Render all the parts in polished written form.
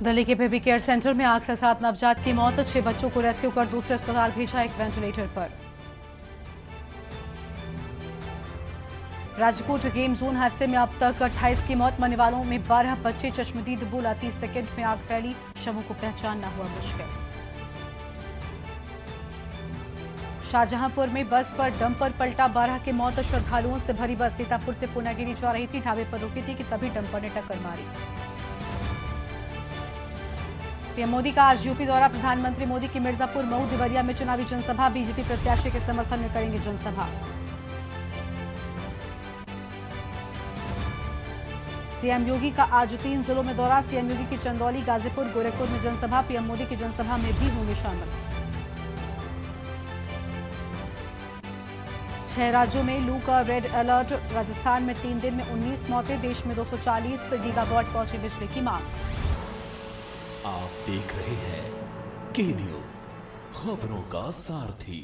दिल्ली के baby care centre में आग से 7 नवजात की मौत, 6 बच्चों को रेस्क्यू कर दूसरे अस्पताल भेजा, एक वेंटिलेटर पर। राजकोट गेम जोन हादसे में अब तक 28 की मौत, मरने वालों में 12 बच्चे। चश्मदीद बोला 30 सेकंड में आग फैली, शवों को पहचानना हुआ मुश्किल। शाहजहांपुर में बस पर डंपर पलटा, 12 की मौत। श्रद्धालुओं से भरी बस सीतापुर से पूनागिरी जा रही थी, ढाबे पर रुकी थी कि तभी डंपर ने टक्कर मारी। पीएम मोदी का आज यूपी दौरा, प्रधानमंत्री मोदी की मिर्जापुर, मऊ, देवरिया में चुनावी जनसभा, बीजेपी प्रत्याशी के समर्थन में करेंगे जनसभा। सीएम योगी का आज 3 जिलों में दौरा, सीएम योगी की चंदौली, गाजीपुर, गोरखपुर में जनसभा, पीएम मोदी की जनसभा में भी होंगे शामिल। 6 राज्यों में लू का रेड अलर्ट, राजस्थान में 3 दिन में 19 मौतें, देश में 240 गीगावाट पहुंची बिजली की मांग। आप देख रहे हैं के न्यूज, खबरों का सारथी।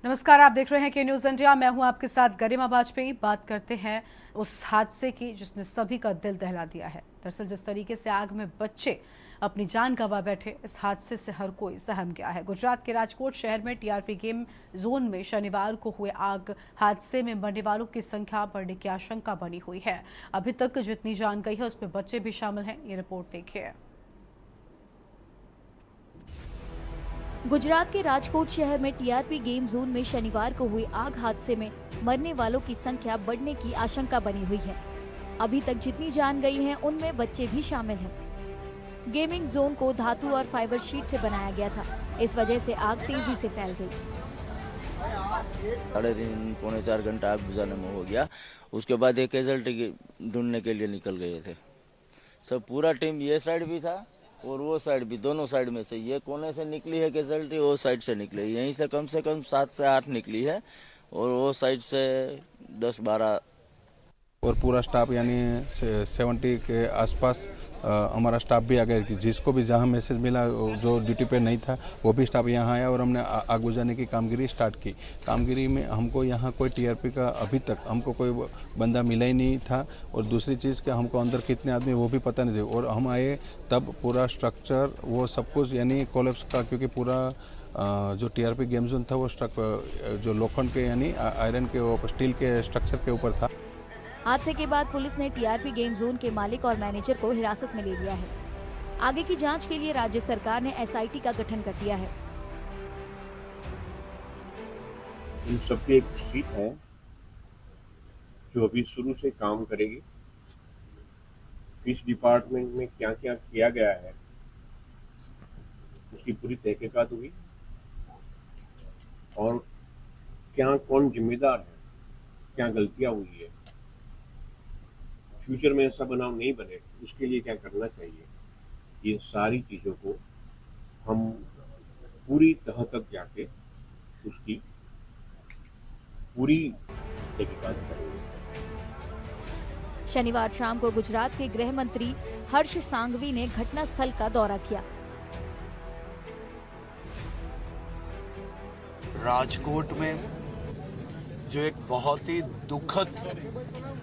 नमस्कार, आप देख रहे हैं के न्यूज इंडिया, मैं हूं आपके साथ गरिमा वाजपेयी। बात करते हैं उस हादसे की जिसने सभी का दिल दहला दिया है। दरअसल जिस तरीके से आग में बच्चे अपनी जान गंवा बैठे, इस हादसे से हर कोई सहम गया है। गुजरात के राजकोट शहर में टीआरपी गेम जोन में शनिवार को हुए आग हादसे में मरने वालों की संख्या बढ़ने की आशंका बनी हुई है। अभी तक जितनी जान गई है उसमें बच्चे भी शामिल हैं। ये रिपोर्ट देखिए। गुजरात के राजकोट शहर में टीआरपी गेम जोन में शनिवार को हुए आग हादसे में मरने वालों की संख्या बढ़ने की आशंका बनी हुई है। अभी तक जितनी जान गई है उनमें बच्चे भी शामिल हैं। गेमिंग जोन को धातु और फाइबर शीट से बनाया गया था, इस वजह से आग तेजी से फैल गई। 3.5 पौने 4 घंटा आग बुझाने में हो गया। उसके बाद एक कैजुअल्टी ढूंढने के लिए निकल गए थे। सब पूरा टीम ये साइड भी था और वो साइड भी, दोनों साइड में से। ये कोने से निकली है कैजुअल्टी, वो साइड से निकली, यहीं से कम 7 से 8 निकली है और वो साइड से 10-12। और पूरा स्टाफ यानी 70 के आसपास हमारा स्टाफ भी आ गया कि जिसको भी जहां मैसेज मिला, जो ड्यूटी पे नहीं था वो भी स्टाफ यहां आया और हमने आग बुझाने की कामगिरी स्टार्ट की। कामगिरी में हमको यहां कोई टीआरपी का अभी तक हमको कोई बंदा मिला ही नहीं था और दूसरी चीज़ कि हमको अंदर कितने आदमी वो भी पता नहीं थे। और हम आए तब पूरा स्ट्रक्चर वो सब कुछ यानी कोलैप्स का, क्योंकि पूरा जो टीआरपी गेम जोन था वो जो लोखंड के यानी आयरन के वो स्टील के स्ट्रक्चर के ऊपर था। हादसे के बाद पुलिस ने टीआरपी गेम जोन के मालिक और मैनेजर को हिरासत में ले लिया है। आगे की जांच के लिए राज्य सरकार ने एसआईटी का गठन कर दिया है। इन सबकी एक शीट है जो अभी शुरू से काम करेगी। किस डिपार्टमेंट में क्या क्या किया गया है उसकी पूरी तहकीकात हुई और क्या कौन जिम्मेदार है, क्या गलतियां हुई है, फ्यूचर में ऐसा बनाव नहीं बने उसके लिए क्या करना चाहिए, ये सारी चीज़ों को हम पूरी तह तक जाके उसकी पूरी तहकीकात करेंगे। शनिवार शाम को गुजरात के गृह मंत्री हर्ष सांघवी ने घटनास्थल का दौरा किया। राजकोट में जो एक बहुत ही दुखद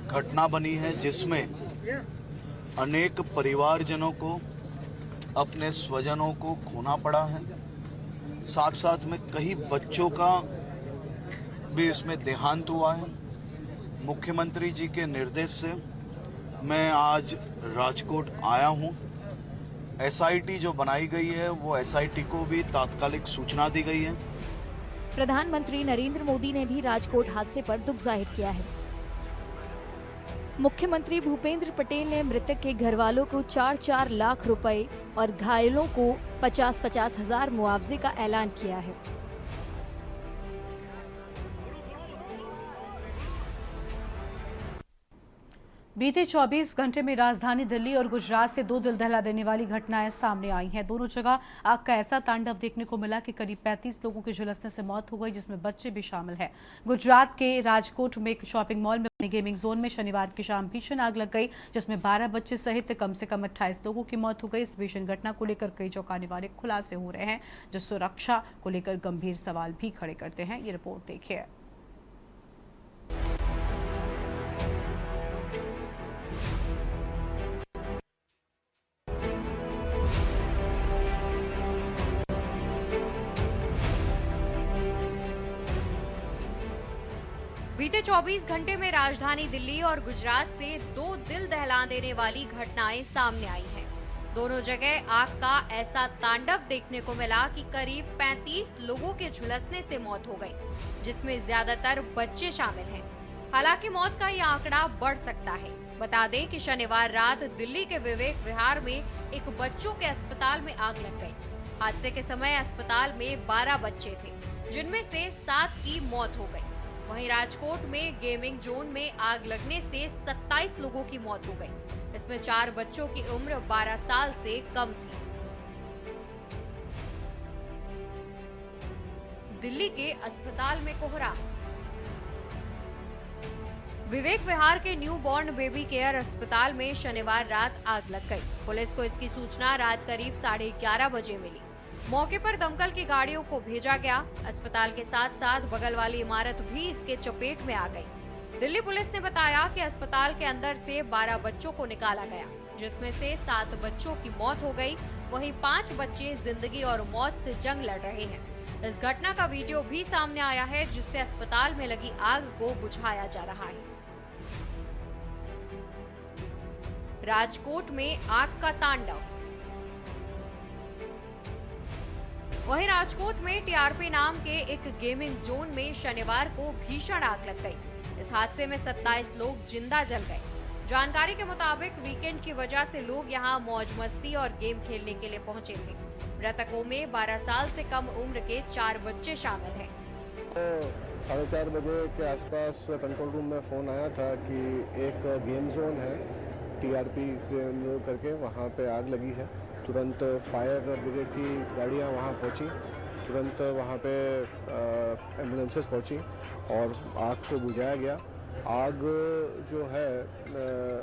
घटना बनी है, जिसमें अनेक परिवारजनों को, अपने स्वजनों को खोना पड़ा है, साथ साथ में कई बच्चों का भी इसमें देहांत हुआ है। मुख्यमंत्री जी के निर्देश से मैं आज राजकोट आया हूं। एसआईटी जो बनाई गई है वो एसआईटी को भी तात्कालिक सूचना दी गई है। प्रधानमंत्री नरेंद्र मोदी ने भी राजकोट हादसे पर दुख जाहिर किया है। मुख्यमंत्री भूपेंद्र पटेल ने मृतक के घर वालों को 4-4 लाख रुपए और घायलों को 50-50 हजार मुआवजे का ऐलान किया है। बीते 24 घंटे में राजधानी दिल्ली और गुजरात से 2 दिल दहला देने वाली घटनाएं सामने आई हैं। दोनों जगह आग का ऐसा तांडव देखने को मिला कि करीब 35 लोगों के झुलसने से मौत हो गई, जिसमें बच्चे भी शामिल हैं। गुजरात के राजकोट में एक शॉपिंग मॉल में बने गेमिंग जोन में शनिवार की शाम भीषण आग लग गई, जिसमें 12 बच्चे सहित कम से कम 28 लोगों की मौत हो गई। इस भीषण घटना को लेकर कई चौंकाने वाले खुलासे हो रहे हैं, जो सुरक्षा को लेकर गंभीर सवाल भी खड़े करते हैं। ये रिपोर्ट देखिए। बीते 24 घंटे में राजधानी दिल्ली और गुजरात से दो दिल दहला देने वाली घटनाएं सामने आई हैं। दोनों जगह आग का ऐसा तांडव देखने को मिला कि करीब 35 लोगों के झुलसने से मौत हो गई, जिसमें ज्यादातर बच्चे शामिल हैं। हालांकि मौत का यह आंकड़ा बढ़ सकता है। बता दें कि शनिवार रात दिल्ली के विवेक विहार में एक बच्चों के अस्पताल में आग लग गई। हादसे के समय अस्पताल में 12 बच्चे थे, जिनमें से 7 की मौत हो गई। वहीं राजकोट में गेमिंग जोन में आग लगने से 27 लोगों की मौत हो गई। इसमें 4 बच्चों की उम्र 12 साल से कम थी। दिल्ली के अस्पताल में कोहरा। विवेक विहार के न्यू बॉर्न बेबी केयर अस्पताल में शनिवार रात आग लग गई। पुलिस को इसकी सूचना रात करीब 11:30 बजे मिली। मौके पर दमकल की गाड़ियों को भेजा गया। अस्पताल के साथ साथ बगल वाली इमारत भी इसके चपेट में आ गई। दिल्ली पुलिस ने बताया कि अस्पताल के अंदर से 12 बच्चों को निकाला गया, जिसमें से 7 बच्चों की मौत हो गई। वहीं 5 बच्चे जिंदगी और मौत से जंग लड़ रहे हैं। इस घटना का वीडियो भी सामने आया है, जिससे अस्पताल में लगी आग को बुझाया जा रहा है। राजकोट में आग का तांडव। वहीं राजकोट में टीआरपी नाम के एक गेमिंग जोन में शनिवार को भीषण आग लग गई। इस हादसे में 27 लोग जिंदा जल गए। जानकारी के मुताबिक वीकेंड की वजह से लोग यहां मौज मस्ती और गेम खेलने के लिए पहुंचे थे। मृतकों में 12 साल से कम उम्र के 4 बच्चे शामिल हैं। 4:30 बजे के आसपास कंट्रोल रूम में फ़ोन आया था कि एक गेम जोन है टीआरपी करके, वहाँ पे आग लगी है। तुरंत फायर ब्रिगेड की गाड़ियाँ वहाँ पहुँची, तुरंत वहाँ पे एम्बुलेंसेस पहुँची और आग को बुझाया गया। आग जो है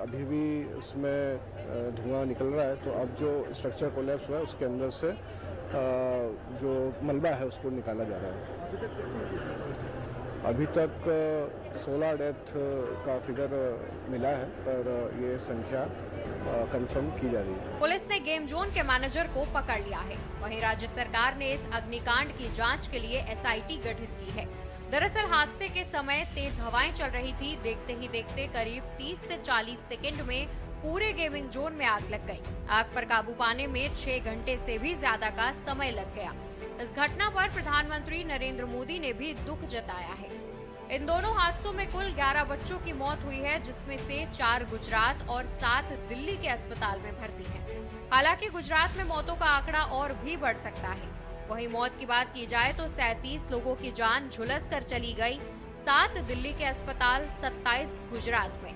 अभी भी उसमें धुआं निकल रहा है, तो अब जो स्ट्रक्चर कोलैप्स हुआ है उसके अंदर से जो मलबा है उसको निकाला जा रहा है। अभी तक 16 डेथ का फिगर मिला है, पर ये संख्या कंफर्म की जा रही है। पुलिस ने गेम जोन के मैनेजर को पकड़ लिया है। वहीं राज्य सरकार ने इस अग्निकांड की जांच के लिए एसआईटी गठित की है। दरअसल हादसे के समय तेज हवाएं चल रही थी। देखते ही देखते करीब 30 से 40 सेकंड में पूरे गेमिंग जोन में आग लग गई। आग पर काबू पाने में 6 घंटे से भी ज्यादा का समय लग गया। इस घटना पर प्रधानमंत्री नरेंद्र मोदी ने भी दुख जताया है। इन दोनों हादसों में कुल 11 बच्चों की मौत हुई है, जिसमें से 4 गुजरात और 7 दिल्ली के अस्पताल में भर्ती हैं। हालांकि गुजरात में मौतों का आंकड़ा और भी बढ़ सकता है। वहीं मौत की बात की जाए तो 37 लोगों की जान झुलस कर चली गई, 7 दिल्ली के अस्पताल, 27 गुजरात में।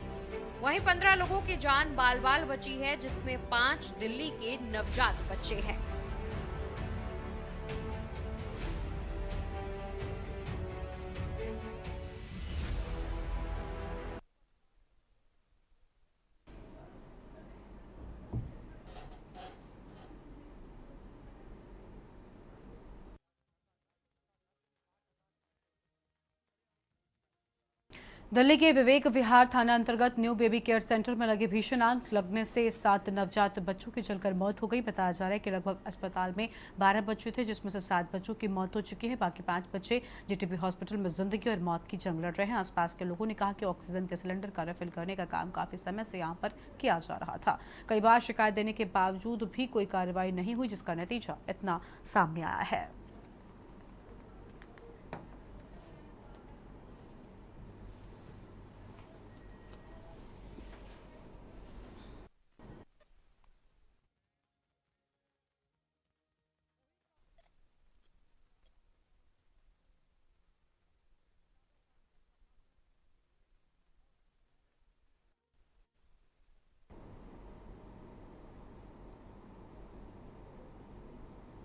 वहीं 15 लोगों की जान बाल बाल बची है, जिसमें 5 दिल्ली के नवजात बच्चे हैं। दिल्ली के विवेक विहार थाना अंतर्गत न्यू बेबी केयर सेंटर में लगे भीषण आग लगने से 7 नवजात बच्चों की जलकर मौत हो गई। बताया जा रहा है कि लगभग अस्पताल में 12 बच्चे थे, जिसमें से 7 बच्चों की मौत हो चुकी है। बाकी 5 बच्चे जीटीबी हॉस्पिटल में जिंदगी और मौत की जंग लड़ रहे हैं। आसपास के लोगों ने कहा कि ऑक्सीजन के सिलेंडर का रिफिल करने का काम काफी समय से यहाँ पर किया जा रहा था। कई बार शिकायत देने के बावजूद भी कोई कार्रवाई नहीं हुई, जिसका नतीजा इतना सामने आया है।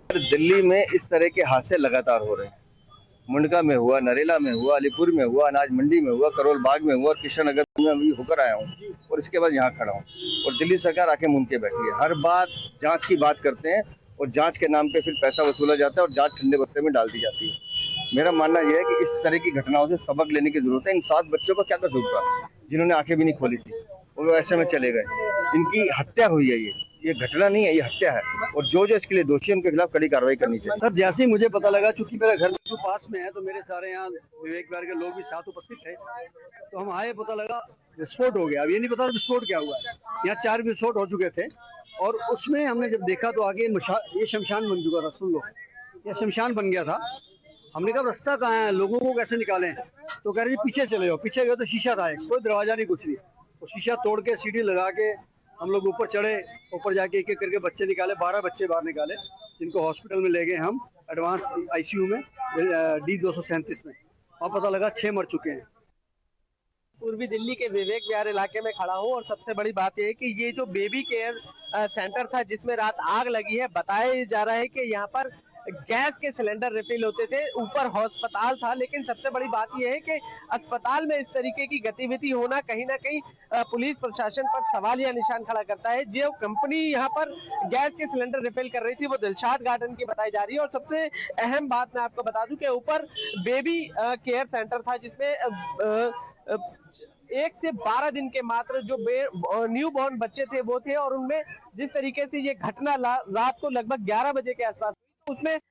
दिल्ली में इस तरह के हादसे लगातार हो रहे हैं। मुंडका में हुआ, नरेला में हुआ, अलीपुर में हुआ, अनाज मंडी में हुआ, करोल बाग में हुआ और कृष्णनगर में भी होकर आया हूँ और इसके बाद यहाँ खड़ा हूँ। और दिल्ली सरकार आके मुंह के बैठी है। हर बार जांच की बात करते हैं और जांच के नाम पे फिर पैसा वसूला जाता है और जांच ठंडे बस्ते में डाल दी जाती है। मेरा मानना यह है कि इस तरह की घटनाओं से सबक लेने की जरूरत है। इन 7 बच्चों का क्या कसूर था जिन्होंने आंखें भी नहीं खोली थी और वो ऐसे में चले गए। इनकी हत्या हुई है। ये ये घटना नहीं है, ये हत्या है और जो इसके लिए दोषी है उनके खिलाफ कड़ी कार्रवाई करनी चाहिए। सर जैसे ही मुझे पता लगा, चूंकि मेरा घर जो पास में है तो मेरे सारे यहाँ विवेक विहार के लोग भी साथ उपस्थित थे, तो हम आए, पता लगा विस्फोट हो गया। अब ये नहीं पता विस्फोट क्या हुआ है। यहाँ 4 विस्फोट हो चुके थे और उसमें हमने जब देखा तो आगे ये शमशान बन चुका था। सुन लो, ये शमशान बन गया था। हमने कहा रास्ता कहाँ है, लोगों को कैसे निकालें? तो कह रहे पीछे चले जाओ। पीछे गए तो शीशा था, कोई दरवाजा नहीं, कुछ नहीं। तो शीशा तोड़ के सीढ़ी लगा के हम लोग ऊपर चढ़े। ऊपर जाके एक एक करके बच्चे निकाले, 12 बच्चे बाहर निकाले, जिनको हॉस्पिटल में ले गए हम एडवांस ICU में D237 में। और पता लगा 6 मर चुके हैं। पूर्वी दिल्ली के विवेक विहार इलाके में खड़ा हूँ और सबसे बड़ी बात यह है कि ये जो बेबी केयर सेंटर था जिसमें रात आग लगी है, बताया जा रहा है कि यहाँ पर गैस के सिलेंडर रिफिल होते थे, ऊपर अस्पताल था। लेकिन सबसे बड़ी बात यह है कि अस्पताल में इस तरीके की गतिविधि होना कहीं ना कहीं पुलिस प्रशासन पर सवाल या निशान खड़ा करता है। जो कंपनी यहाँ पर गैस के सिलेंडर रिफिल कर रही थी वो दिलशाद गार्डन की बताई जा रही है। और सबसे अहम बात मैं आपको बता दूं कि ऊपर बेबी केयर सेंटर था जिसमें 1 से 12 दिन के मात्र जो न्यू बॉर्न बच्चे थे वो थे। और उनमें जिस तरीके से ये घटना रात को लगभग 11 बजे के आसपास, उसमें लगभग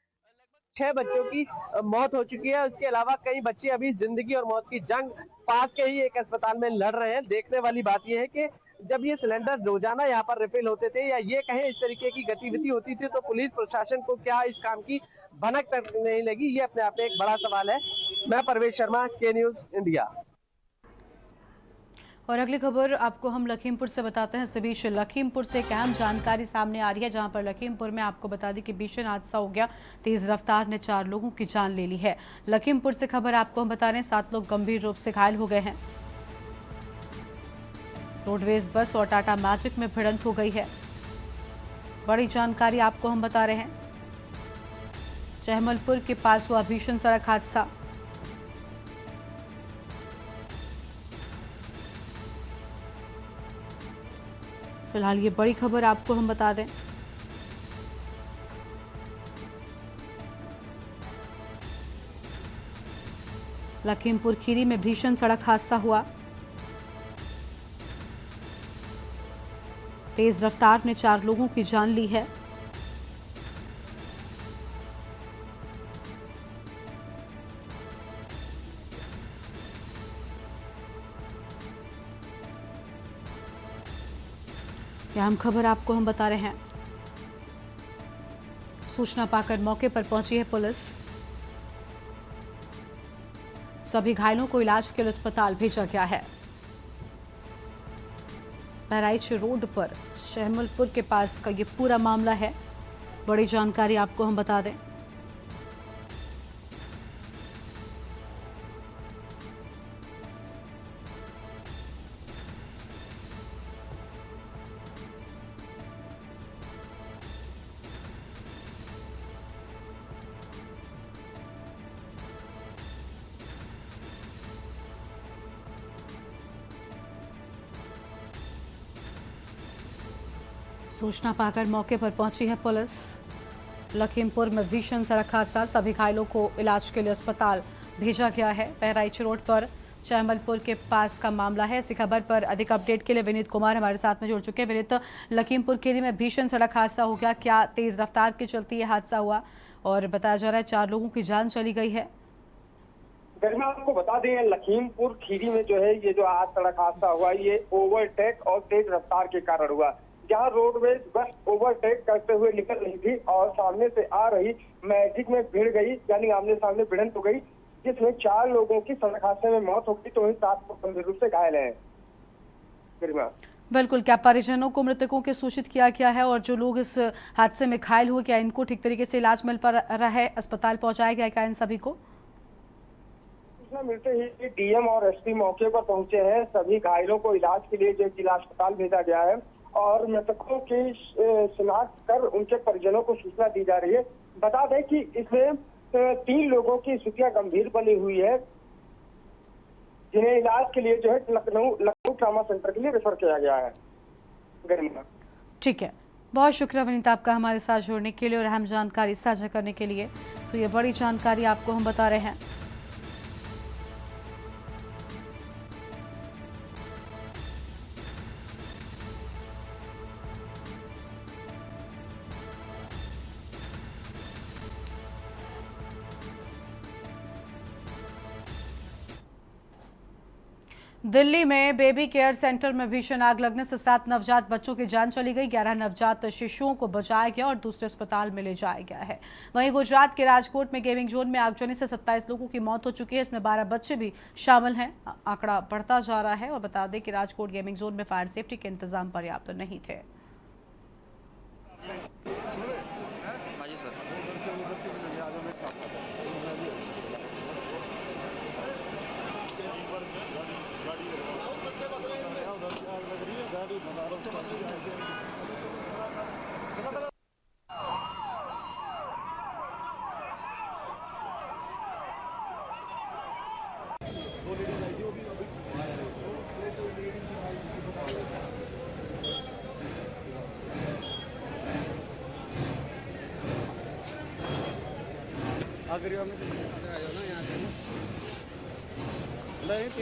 6 बच्चों की मौत हो चुकी है। उसके अलावा कई बच्चे अभी जिंदगी और मौत की जंग पास के ही एक अस्पताल में लड़ रहे हैं। देखने वाली बात यह है कि जब ये सिलेंडर रोजाना यहाँ पर रिफिल होते थे या ये कहें इस तरीके की गतिविधि होती थी तो पुलिस प्रशासन को क्या इस काम की भनक तक नहीं लगी, ये अपने आप में एक बड़ा सवाल है। मैं परवेश शर्मा, के न्यूज इंडिया। और अगली खबर आपको हम लखीमपुर से बताते हैं। इस बीच लखीमपुर से एक अहम जानकारी सामने आ रही है, जहां पर लखीमपुर में आपको बता दें कि भीषण हादसा हो गया। तेज रफ्तार ने 4 लोगों की जान ले ली है। लखीमपुर से खबर आपको हम बता रहे हैं, 7 लोग गंभीर रूप से घायल हो गए हैं। रोडवेज बस और टाटा मैजिक में भिड़ंत हो गई है। बड़ी जानकारी आपको हम बता रहे हैं। चहमलपुर के पास हुआ भीषण सड़क हादसा। फिलहाल ये बड़ी खबर आपको हम बता दें। लखीमपुर खीरी में भीषण सड़क हादसा हुआ। तेज रफ्तार ने 4 लोगों की जान ली है। यह अहम खबर आपको हम बता रहे हैं। सूचना पाकर मौके पर पहुंची है पुलिस। सभी घायलों को इलाज के लिए अस्पताल भेजा गया है। बहराइच रोड पर शहमलपुर के पास का ये पूरा मामला है। बड़ी जानकारी आपको हम बता दें। सूचना पाकर मौके पर पहुंची है पुलिस। लखीमपुर में भीषण सड़क हादसा, सभी घायलों को इलाज के लिए अस्पताल भेजा गया है। बहराइच रोड पर चैमलपुर के पास का मामला है। इसी खबर पर अधिक अपडेट के लिए विनीत कुमार हमारे साथ में जुड़ चुके हैं। विनीत, लखीमपुर खीरी में भीषण सड़क हादसा हो गया, क्या तेज रफ्तार के चलते ये हादसा हुआ? और बताया जा रहा है 4 लोगों की जान चली गई है। मैं आपको बता दें, लखीमपुर खीरी में जो है ये जो आज सड़क हादसा हुआ ये ओवरटेक और तेज रफ्तार के कारण हुआ। जहां रोडवेज बस ओवरटेक करते हुए निकल रही थी और सामने से आ रही मैजिक में भिड़ गई, यानी आमने सामने भिड़ंत हो गई, जिसमें 4 लोगों की सड़क हादसे में मौत हो गई तो वहीं 7 लोग गंभीर रूप से घायल हैं। बिल्कुल, क्या परिजनों को मृतकों के सूचित किया गया है? और जो लोग इस हादसे में घायल हुए, क्या इनको ठीक तरीके से इलाज मिल पा रहा है? अस्पताल पहुंचाया गया क्या इन सभी को? सूचना मिलते ही DM और SP मौके पर पहुंचे हैं। सभी घायलों को इलाज के लिए जो जिला अस्पताल भेजा गया है और मृतकों की शिनाख्त कर उनके परिजनों को सूचना दी जा रही है। बता दें कि इसमें 3 लोगों की स्थितियां गंभीर बनी हुई है, जिन्हें इलाज के लिए जो है लखनऊ ट्रामा सेंटर के लिए रेफर किया गया है। गरिमा, ठीक है, बहुत शुक्रिया विनीत आपका हमारे साथ जुड़ने के लिए और अहम जानकारी साझा करने के लिए। तो ये बड़ी जानकारी आपको हम बता रहे हैं। दिल्ली में बेबी केयर सेंटर में भीषण आग लगने से 7 नवजात बच्चों की जान चली गई। 11 नवजात शिशुओं को बचाया गया और दूसरे अस्पताल में ले जाया गया है। वहीं गुजरात के राजकोट में गेमिंग जोन में आगजनी से 27 लोगों की मौत हो चुकी है। इसमें 12 बच्चे भी शामिल हैं। आंकड़ा बढ़ता जा रहा है और बता दें कि राजकोट गेमिंग जोन में फायर सेफ्टी के इंतजाम पर्याप्त नहीं थे।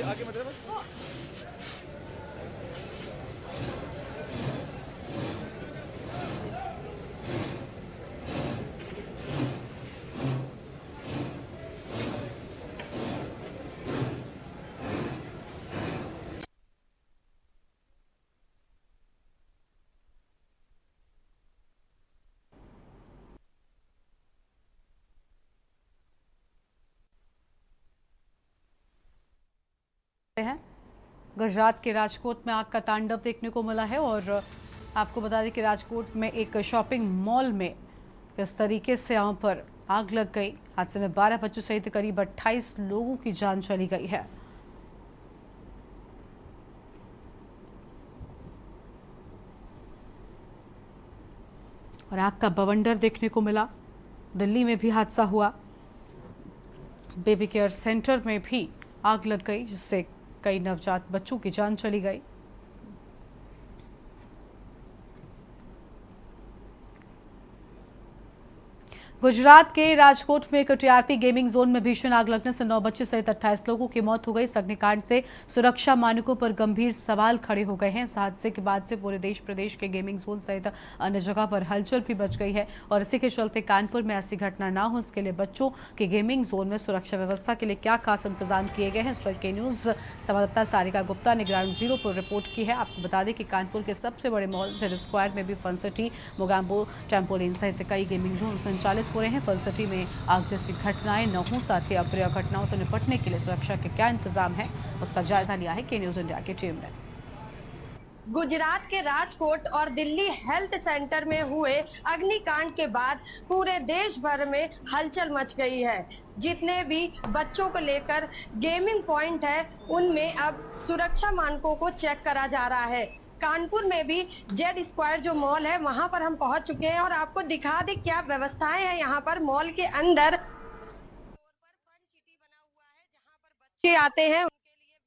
आगे मत बस। हैं गुजरात के राजकोट में आग का तांडव देखने को मिला है और आपको बता दें कि राजकोट में एक शॉपिंग मॉल में किस तरीके से यहाँ पर आग लग गई। हादसे में 12 बच्चों सहित करीब 28 लोगों की जान चली गई है। और आग का बवंडर देखने को मिला। दिल्ली में भी हादसा हुआ। बेबी केयर सेंटर में भी आग लग गई जिससे कई नवजात बच्चों की जान चली गई। गुजरात के राजकोट में एक टीआरपी गेमिंग जोन में भीषण आग लगने से 9 बच्चे सहित 28 लोगों की मौत हो गई। इस अग्निकांड से सुरक्षा मानकों पर गंभीर सवाल खड़े हो गए हैं। इस हादसे के बाद से पूरे देश प्रदेश के गेमिंग जोन सहित अन्य जगह पर हलचल भी मच गई है और इसी के चलते कानपुर में ऐसी घटना ना हो इसके लिए बच्चों के गेमिंग जोन में सुरक्षा व्यवस्था के लिए क्या खास इंतजाम किए गए हैं, इस पर के न्यूज संवाददाता सारिका गुप्ता ने ग्राउंड जीरो पर रिपोर्ट की है। आपको बता दें कि कानपुर के सबसे बड़े मॉल जेड स्क्वायर में भी फन सिटी, मोगाम्बो, टेम्पोलिन सहित कई गेमिंग जोन संचालित हो रहे हैं। फन सिटी में आग जैसी घटनाएं न हो, साथ ही अप्रिय घटनाओं से निपटने के लिए सुरक्षा के क्या इंतजाम है उसका जायजा लिया है के न्यूज इंडिया की टीम ने। गुजरात के राजकोट और दिल्ली हेल्थ सेंटर में हुए अग्निकांड के बाद पूरे देश भर में हलचल मच गई है। जितने भी बच्चों को लेकर गेमिंग पॉइंट है उनमें अब सुरक्षा मानकों को चेक करा जा रहा है। कानपुर में भी जेड स्क्वायर जो मॉल है वहां पर हम पहुंच चुके हैं और आपको दिखा दें क्या व्यवस्थाएं हैं यहाँ पर। मॉल के अंदर बच्चे आते हैं,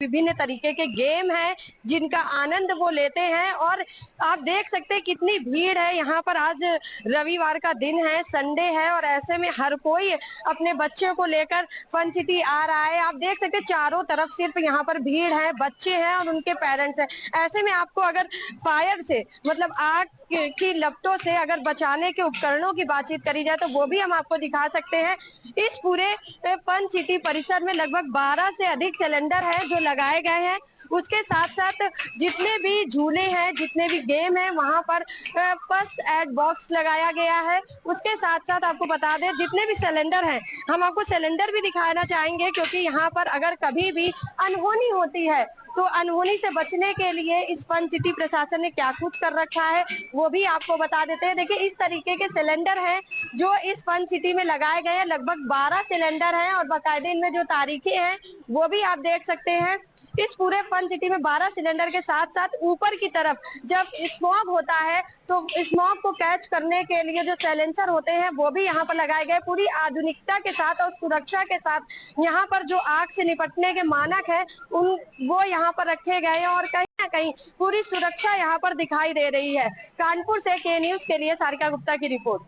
विभिन्न तरीके के गेम हैं जिनका आनंद वो लेते हैं और आप देख सकते हैं कितनी भीड़ है यहाँ पर। आज रविवार का दिन है, संडे है और ऐसे में हर कोई अपने बच्चों को लेकर फन सिटी आ रहा है। आप देख सकते हैं चारों तरफ सिर्फ यहाँ पर भीड़ है, बच्चे हैं और उनके पेरेंट्स हैं। ऐसे में आपको अगर फायर से मतलब आग की लपटों से अगर बचाने के उपकरणों की बातचीत करी जाए तो वो भी हम आपको दिखा सकते हैं। इस पूरे फन सिटी परिसर में लगभग 12 से अधिक सिलेंडर है जो लगाए गए हैं। उसके साथ साथ जितने भी झूले हैं, जितने भी गेम हैं वहां पर फर्स्ट एड बॉक्स लगाया गया है। उसके साथ साथ आपको बता दें जितने भी सिलेंडर हैं हम आपको सिलेंडर भी दिखाना चाहेंगे क्योंकि यहाँ पर अगर कभी भी अनहोनी होती है तो अनहोनी से बचने के लिए इस फन सिटी प्रशासन ने क्या कुछ कर रखा है वो भी आपको बता देते हैं। देखिए इस तरीके के सिलेंडर हैं जो इस फन सिटी में लगाए गए हैं। लगभग 12 सिलेंडर हैं और बाकायदे इनमें जो तारीखें हैं वो भी आप देख सकते हैं। इस पूरे फन सिटी में 12 सिलेंडर के साथ साथ ऊपर की तरफ जब स्मॉग होता है तो स्मॉग को कैच करने के लिए जो साइलेंसर होते हैं वो भी यहाँ पर लगाए गए। पूरी आधुनिकता के साथ और सुरक्षा के साथ यहाँ पर जो आग से निपटने के मानक है वो यहाँ पर रखे गए हैं और कहीं ना कहीं पूरी सुरक्षा यहाँ पर दिखाई दे रही है। कानपुर से के न्यूज के लिए सारिका गुप्ता की रिपोर्ट।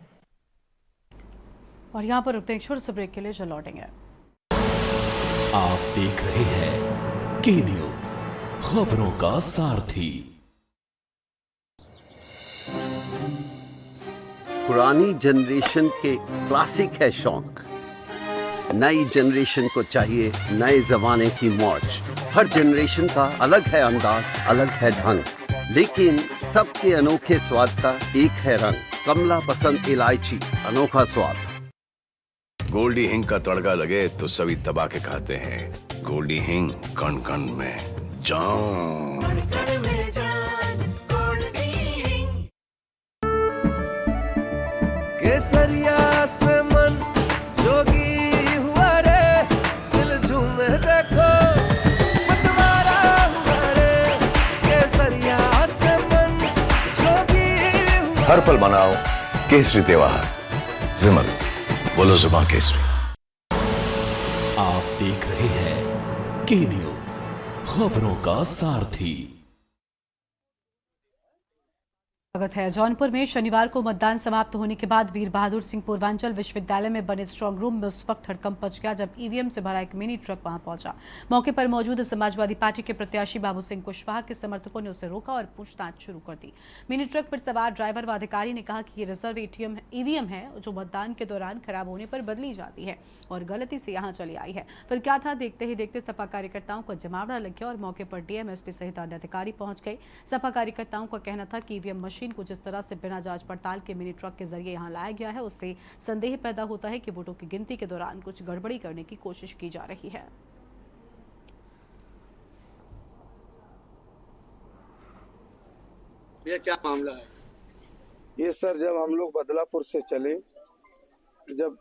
और यहाँ पर रुकते हैं छोटे से ब्रेक के लिए, जो लौटेंगे। आप देख रहे हैं के न्यूज, खबरों का सारथी। पुरानी जनरेशन के क्लासिक है शौक, नई जनरेशन को चाहिए नए जमाने की मौज। हर जनरेशन का अलग है अंदाज, अलग है ढंग, लेकिन सबके अनोखे स्वाद का एक है रंग। कमला पसंद इलायची, अनोखा स्वाद। गोल्डी हिंग का तड़का लगे तो सभी दबा के खाते हैं। गोल्डी हिंग, कण कण में जान। केसरिया से मन जोगी हुआ रे, दिल झूमे देखो मतवारा हुआ रे। केसरिया से मन जोगी हुआ। हर पल मनाओ केसरी त्योहार। विमल, बोलो जुबान केसरी। आप देख रहे हैं के न्यूज, खबरों का सारथी। स्वागत है। जौनपुर में शनिवार को मतदान समाप्त होने के बाद वीर बहादुर सिंह पूर्वांचल विश्वविद्यालय में बने स्ट्रांग रूम में उस वक्त हड़कंप मच गया जब ईवीएम से भरा एक मिनी ट्रक वहां पहुंचा। मौके पर मौजूद समाजवादी पार्टी के प्रत्याशी बाबू सिंह कुशवाहा के समर्थकों ने उसे रोका और पूछताछ शुरू कर दी। मिनी ट्रक पर सवार ड्राइवर व अधिकारी ने कहा कि ये रिजर्व ईवीएम है जो मतदान के दौरान खराब होने पर बदली जाती है और गलती से यहाँ चली आई है। फिर क्या था, देखते ही देखते सपा कार्यकर्ताओं को जमावड़ा लग गया और मौके पर डीएम, एसपी सहित अन्य अधिकारी पहुंच गए। सपा कार्यकर्ताओं का कहना था कि ईवीएम मशीन को जिस तरह से बिना जांच पड़ताल के मिनी ट्रक के जरिए यहां लाया गया है, उससे संदेह पैदा होता है कि वोटों की गिनती के दौरान कुछ गड़बड़ी करने की कोशिश की जा रही है। ये क्या मामला है? ये सर, जब हम लोग बदलापुर से चले, जब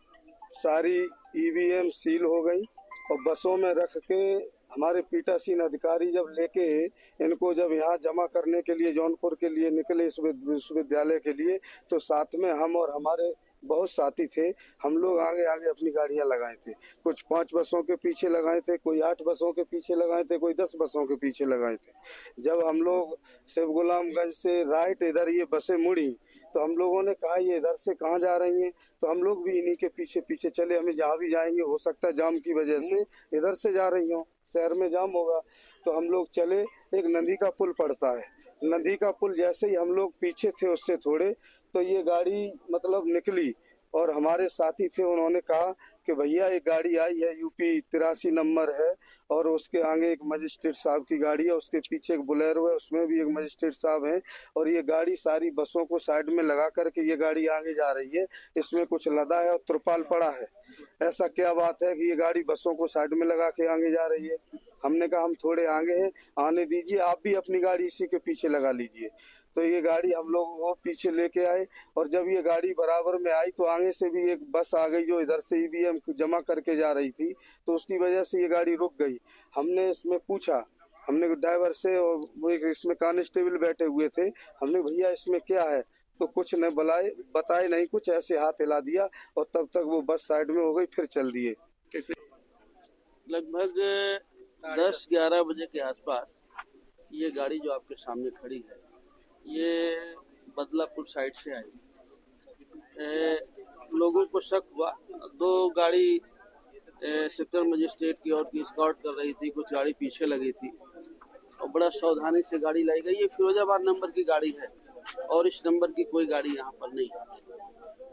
सारी ईवीएम सील हो गई और बसों में रख के हमारे पीठासीन अधिकारी जब लेके इनको जब यहाँ जमा करने के लिए जौनपुर के लिए निकले इस विश्वविद्यालय के लिए, तो साथ में हम और हमारे बहुत साथी थे। हम लोग आगे आगे अपनी गाड़ियां लगाए थे। कुछ 5 बसों के पीछे लगाए थे, कोई 8 बसों के पीछे लगाए थे, कोई 10 बसों के पीछे लगाए थे। जब हम लोग शिव गुलामगंज से राइट इधर ये बसें मुड़ी तो हम लोगों ने कहा ये इधर से कहाँ जा रही हैं, तो हम लोग भी इन्हीं के पीछे पीछे चले। हमें जहाँ भी जाएंगे हो सकता है जाम की वजह से इधर से जा रही हो, शहर में जाम होगा, तो हम लोग चले। एक नदी का पुल पड़ता है, नदी का पुल जैसे ही हम लोग पीछे थे उससे थोड़े, तो ये गाड़ी मतलब निकली और हमारे साथी थे, उन्होंने कहा कि भैया एक गाड़ी आई है यूपी 83 नंबर है और उसके आगे एक मजिस्ट्रेट साहब की गाड़ी है, उसके पीछे एक बुलेरो है, उसमें भी एक मजिस्ट्रेट साहब हैं और ये गाड़ी सारी बसों को साइड में लगा करके ये गाड़ी आगे जा रही है। इसमें कुछ लदा है और त्रिपाल पड़ा है। ऐसा क्या बात है कि ये गाड़ी बसों को साइड में लगा के आगे जा रही है? हमने कहा हम थोड़े आगे हैं, आने दीजिए, आप भी अपनी गाड़ी इसी के पीछे लगा लीजिए। तो ये गाड़ी हम लोग वो पीछे लेके आए और जब ये गाड़ी बराबर में आई तो आगे से भी एक बस आ गई जो इधर से ईवीएम जमा करके जा रही थी, तो उसकी वजह से ये गाड़ी रुक गई। हमने इसमें पूछा, हमने ड्राइवर से, और वो एक इसमें कांस्टेबल बैठे हुए थे, हमने भैया इसमें क्या है, तो कुछ न बताए नहीं, कुछ ऐसे हाथ हिला दिया और तब तक वो बस साइड में हो गई, फिर चल दिए। लगभग 10-11 बजे के आसपास ये गाड़ी जो आपके सामने खड़ी है ये बदलापुर साइड से आई। लोगों को शक हुआ, 2 गाड़ी सेक्टर मजिस्ट्रेट की और की स्कॉट कर रही थी, कुछ गाड़ी पीछे लगी थी और बड़ा सावधानी से गाड़ी लाई गई। ये फिरोजाबाद नंबर की गाड़ी है और इस नंबर की कोई गाड़ी यहाँ पर नहीं है।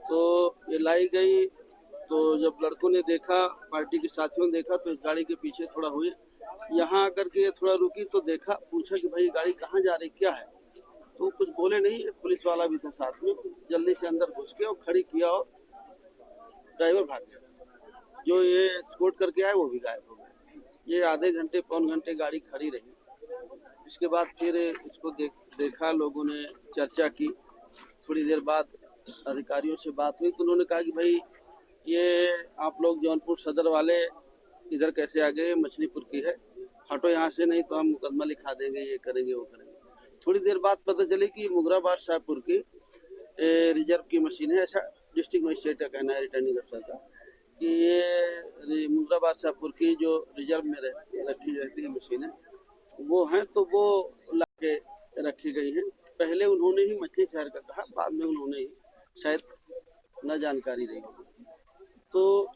तो ये लाई गई, तो जब लड़कों ने देखा, पार्टी के साथियों ने देखा, तो इस गाड़ी के पीछे थोड़ा हुए, यहाँ आकर के थोड़ा रुकी तो देखा, पूछा कि भाई गाड़ी कहाँ जा रही, क्या है? तो कुछ बोले नहीं। पुलिस वाला भी था साथ में, जल्दी से अंदर घुस के और खड़ी किया और ड्राइवर भाग गया। जो ये स्कॉट करके आए वो भी गायब हो गए। ये आधे घंटे पौन घंटे गाड़ी खड़ी रही। इसके बाद फिर इसको देखा, लोगों ने चर्चा की। थोड़ी देर बाद अधिकारियों से बात हुई तो उन्होंने कहा कि भाई ये आप लोग जौनपुर सदर वाले इधर कैसे आ गए, मछलीपुर की है, हटो यहाँ से, नहीं तो हम मुकदमा लिखा देंगे, ये करेंगे वो करेंगे। थोड़ी देर बाद पता चली कि मुगराबाद शाहपुर की रिजर्व की मशीन है। ऐसा डिस्ट्रिक्ट मजिस्ट्रेट का कहना है, रिटर्निंग अफसर का, कि ये मुगराबाद शाहपुर की जो रिजर्व में रखी रहती है मशीनें वो हैं, तो वो ला के रखी गई हैं। पहले उन्होंने ही मछली शहर का कहा, बाद में उन्होंने ही शायद न जानकारी रही। तो